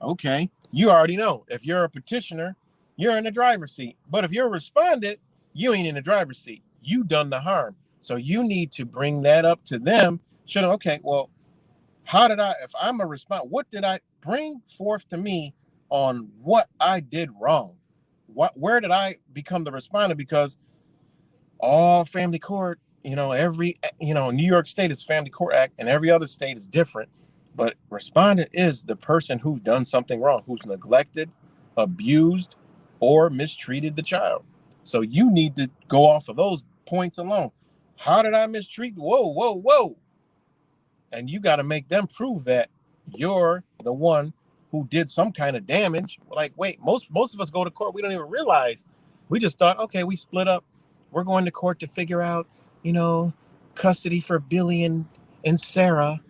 Okay. You already know. If you're a petitioner, you're in the driver's seat. But if you're a respondent, you ain't in the driver's seat. You done the harm. So you need to bring that up to them. Show them, okay, well, if I'm a respondent, what did I bring forth to me on what I did wrong? Where did I become the respondent? Because all family court, New York State is Family Court Act, and every other state is different. But respondent is the person who's done something wrong, who's neglected, abused, or mistreated the child. So you need to go off of those points alone. How did I mistreat? Whoa, whoa, whoa. And you got to make them prove that you're the one who did some kind of damage. Like, wait, most of us go to court, we don't even realize. We just thought, okay, we split up. We're going to court to figure out, custody for Billy and Sarah.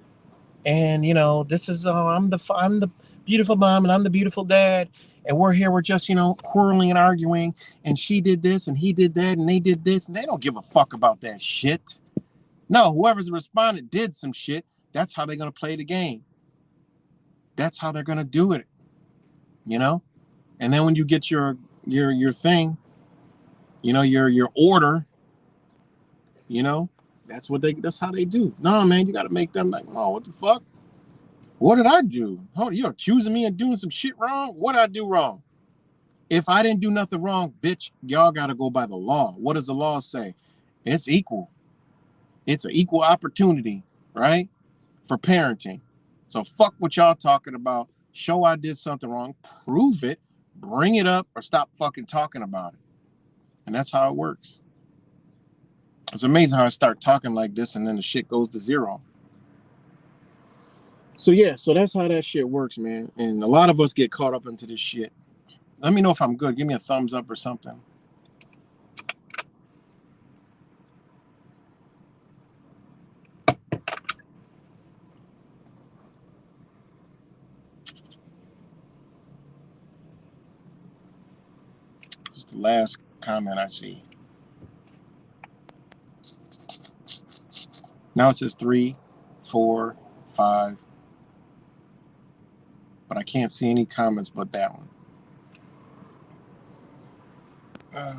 And, this is, I'm the beautiful mom and I'm the beautiful dad. And we're here, we're just, quarreling and arguing. And she did this and he did that and they did this. And they don't give a fuck about that shit. No, whoever's the respondent did some shit. That's how they're going to play the game. That's how they're going to do it. And then when you get your thing, your order, that's how they do. No, man, you got to make them like, oh, what the fuck? What did I do? Oh, you're accusing me of doing some shit wrong? What did I do wrong? If I didn't do nothing wrong, bitch, y'all got to go by the law. What does the law say? It's equal. It's an equal opportunity, right? For parenting. So fuck what y'all talking about. Show I did something wrong. Prove it. Bring it up or stop fucking talking about it. And that's how it works. It's amazing how I start talking like this and then the shit goes to zero. So yeah, so that's how that shit works, man. And a lot of us get caught up into this shit. Let me know if I'm good. Give me a thumbs up or something. This is the last comment I see. Now it says 3, 4, 5. But I can't see any comments but that one. Oh,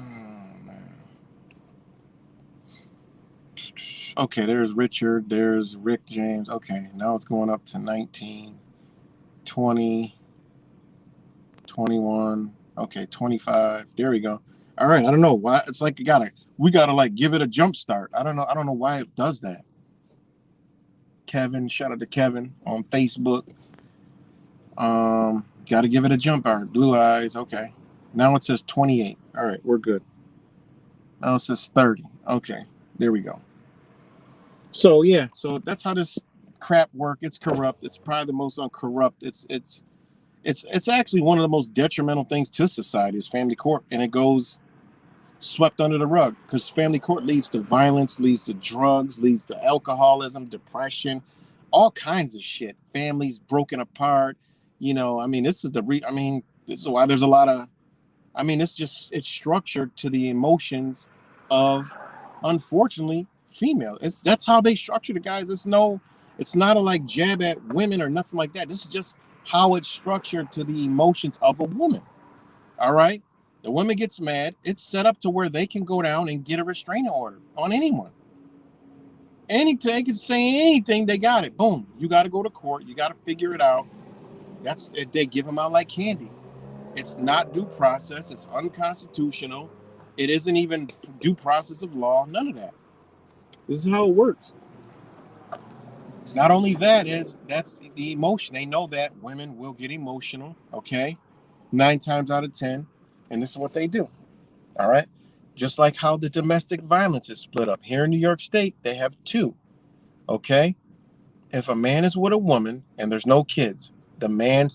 man. Okay, there's Richard. There's Rick James. Okay, now it's going up to 19, 20, 21. Okay, 25. There we go. All right, I don't know why. It's like we gotta like give it a jump start. I don't know why it does that. Kevin, shout out to Kevin on Facebook. Got to give it a jump start. Blue eyes. Okay. Now it says 28. All right, we're good. Now it says 30. Okay, there we go. So yeah, so that's how this crap work. It's corrupt. It's probably the most uncorrupt. It's actually one of the most detrimental things to society is family court, and it goes swept under the rug because family court leads to violence, leads to drugs, leads to alcoholism, depression, all kinds of shit. Families broken apart. This is this is why there's a lot of. It's structured to the emotions of, unfortunately, female. That's how they structure the guys. It's not a like jab at women or nothing like that. This is just how it's structured to the emotions of a woman. All right. The woman gets mad. It's set up to where they can go down and get a restraining order on anyone. Anything, they can say anything, they got it. Boom. You got to go to court. You got to figure it out. They give them out like candy. It's not due process. It's unconstitutional. It isn't even due process of law. None of that. This is how it works. Not only that is that's the emotion. They know that women will get emotional. Okay, 9 times out of 10, and this is what they do. All right, just like how the domestic violence is split up here in New York State, they have two. Okay, if a man is with a woman and there's no kids, the man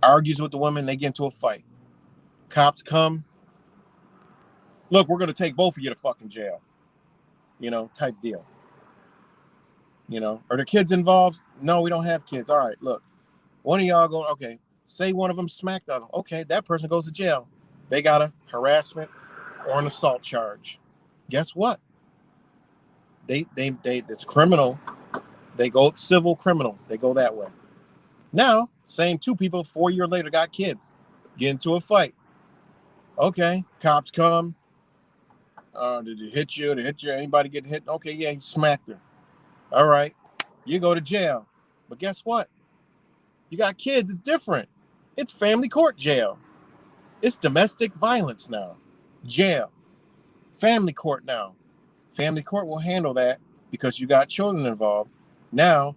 argues with the woman. They get into a fight. Cops come. Look, we're gonna take both of you to fucking jail. Type deal. Are the kids involved? No, we don't have kids. All right, look, one of y'all go, okay, say one of them smacked the other. Okay, that person goes to jail. They got a harassment or an assault charge. Guess what? They it's criminal. They go civil criminal. They go that way. Now, same two people 4 years later got kids. Get into a fight. Okay, cops come. Did he hit you? Did he hit you? Anybody get hit? Okay, yeah, he smacked her. All right, you go to jail. But guess what? You got kids. It's different. It's family court jail. It's domestic violence now. Jail. Family court now. Family court will handle that because you got children involved. Now,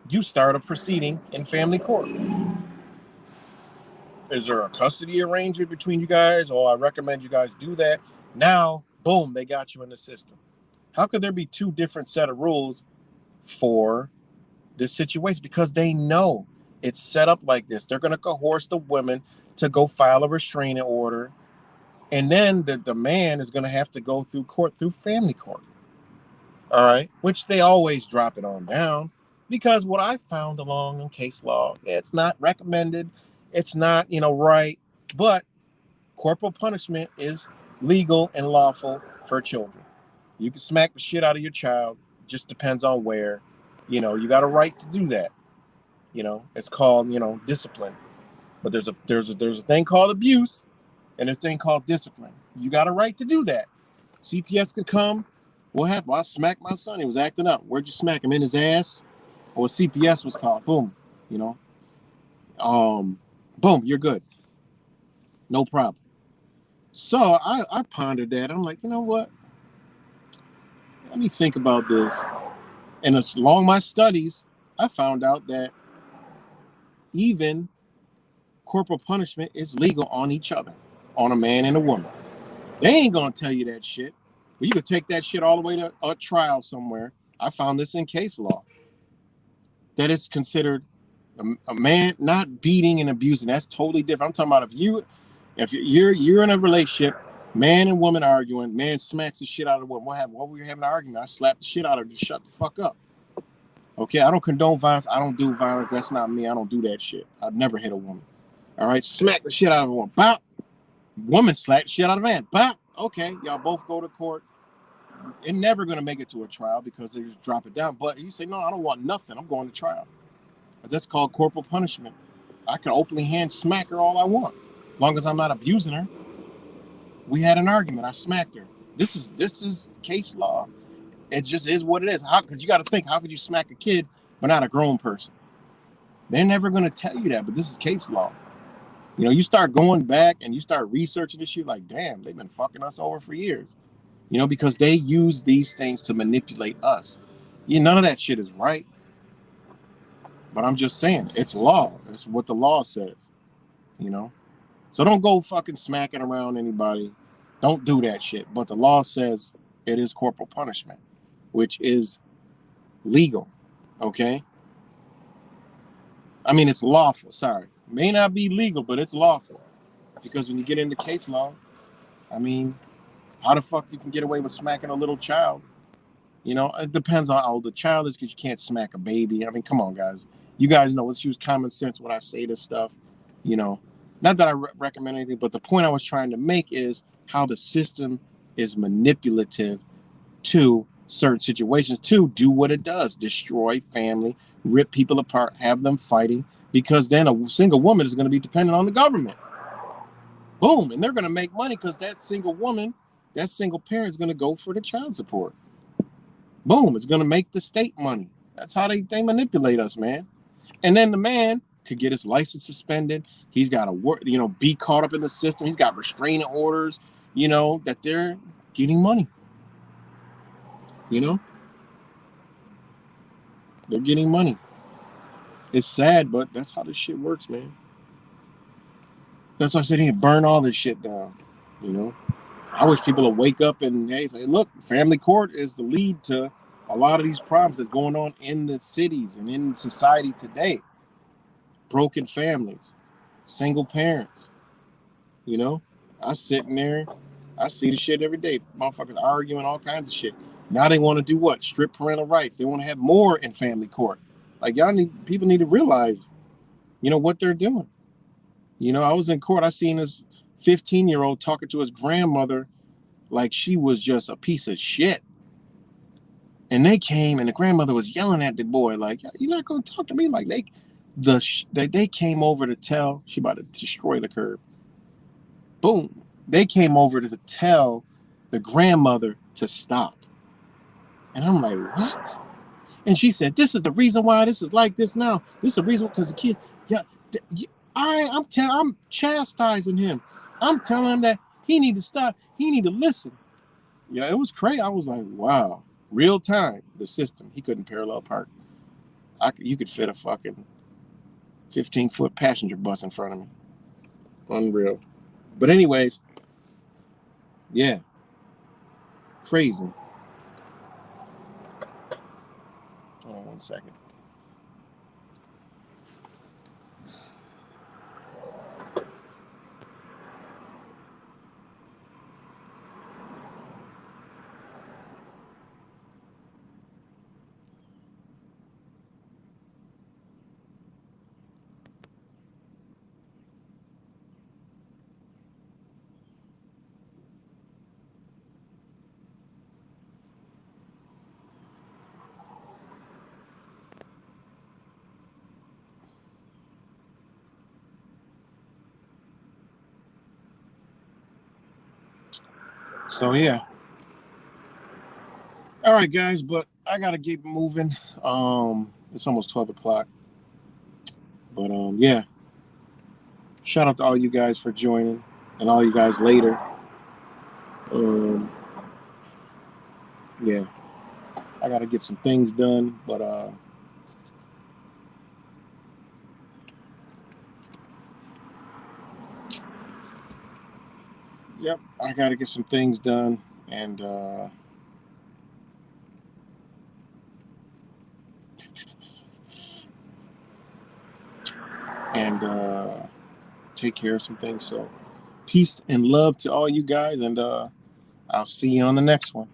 you start a proceeding in family court. Is there a custody arrangement between you guys? Oh, I recommend you guys do that. Now, boom, they got you in the system. How could there be two different set of rules for this situation? Because they know it's set up like this. They're going to coerce the women to go file a restraining order. And then the man is going to have to go through family court. All right. Which they always drop it on down. Because what I found along in case law, it's not recommended. It's not, right. But corporal punishment is legal and lawful for children. You can smack the shit out of your child. Just depends on where. You got a right to do that. It's called, discipline. But there's a thing called abuse and there's a thing called discipline. You got a right to do that. CPS can come. What happened? Well, I smacked my son. He was acting up. Where'd you smack him? In his ass? Or CPS was called. Boom. Boom, you're good. No problem. So I pondered that. I'm like, you know what? Let me think about this. And along my studies, I found out that even corporal punishment is legal on each other, on a man and a woman. They ain't gonna tell you that shit. But you could take that shit all the way to a trial somewhere. I found this in case law. That it's considered a man not beating and abusing. That's totally different. I'm talking about if you're in a relationship, man and woman arguing, man smacks the shit out of the woman. What happened? Well, we were having an argument. I slapped the shit out of her. Just shut the fuck up. Okay, I don't condone violence. I don't do violence. That's not me. I don't do that shit. I've never hit a woman. All right, smack the shit out of a woman. Bop. Woman slapped the shit out of a man. Bop. Okay, y'all both go to court. It's never going to make it to a trial because they just drop it down. But you say, no, I don't want nothing. I'm going to trial. That's called corporal punishment. I can openly hand smack her all I want, as long as I'm not abusing her. We had an argument. I smacked her. This is case law. It just is what it is. Because you got to think, how could you smack a kid but not a grown person? They're never going to tell you that, but this is case law. You start going back and you start researching this shit, like, damn, they've been fucking us over for years. Because they use these things to manipulate us. None of that shit is right. But I'm just saying, it's law. That's what the law says. So don't go fucking smacking around anybody. Don't do that shit. But the law says it is corporal punishment, which is legal. Okay? I mean, it's lawful. Sorry. May not be legal, but it's lawful. Because when you get into case law, I mean, how the fuck you can get away with smacking a little child? It depends on how old the child is, because you can't smack a baby. I mean, come on, guys. You guys know, let's use common sense when I say this stuff. Not that I recommend anything, but the point I was trying to make is how the system is manipulative to certain situations to do what it does: destroy family, rip people apart, have them fighting, because then a single woman is going to be dependent on the government. Boom. And they're going to make money because that single woman, that single parent is going to go for the child support. Boom. It's going to make the state money. That's how they manipulate us, man. And then the man could get his license suspended. He's got to work, be caught up in the system. He's got restraining orders, that they're getting money. They're getting money. It's sad, but that's how this shit works, man. That's why I said he can burn all this shit down. I wish people would wake up and say, look, family court is the lead to a lot of these problems that's going on in the cities and in society today. Broken families, single parents. I sitting there, I see the shit every day. Motherfuckers arguing all kinds of shit. Now they want to do what? Strip parental rights. They want to have more in family court. Like people need to realize, what they're doing. I was in court. I seen this 15-year-old talking to his grandmother like she was just a piece of shit. And they came, and the grandmother was yelling at the boy like, "You're not gonna talk to me like they came over to tell." She about to destroy the curb. Boom! They came over to tell the grandmother to stop. And I'm like, what? And she said, "This is the reason why this is like this now. This is the reason because the kid, I'm chastising him. I'm telling him that he need to stop. He need to listen." Yeah, it was crazy. I was like, wow. Real time, the system. He couldn't parallel park. You could fit a fucking 15-foot passenger bus in front of me. Unreal. But anyways, yeah. Crazy. Hold on one second. So yeah. All right, guys, but I gotta keep moving. It's almost 12 o'clock. But yeah. Shout out to all you guys for joining, and all you guys later. Yeah. I gotta get some things done, but yep, I gotta get some things done, and take care of some things. So peace and love to all you guys, and I'll see you on the next one.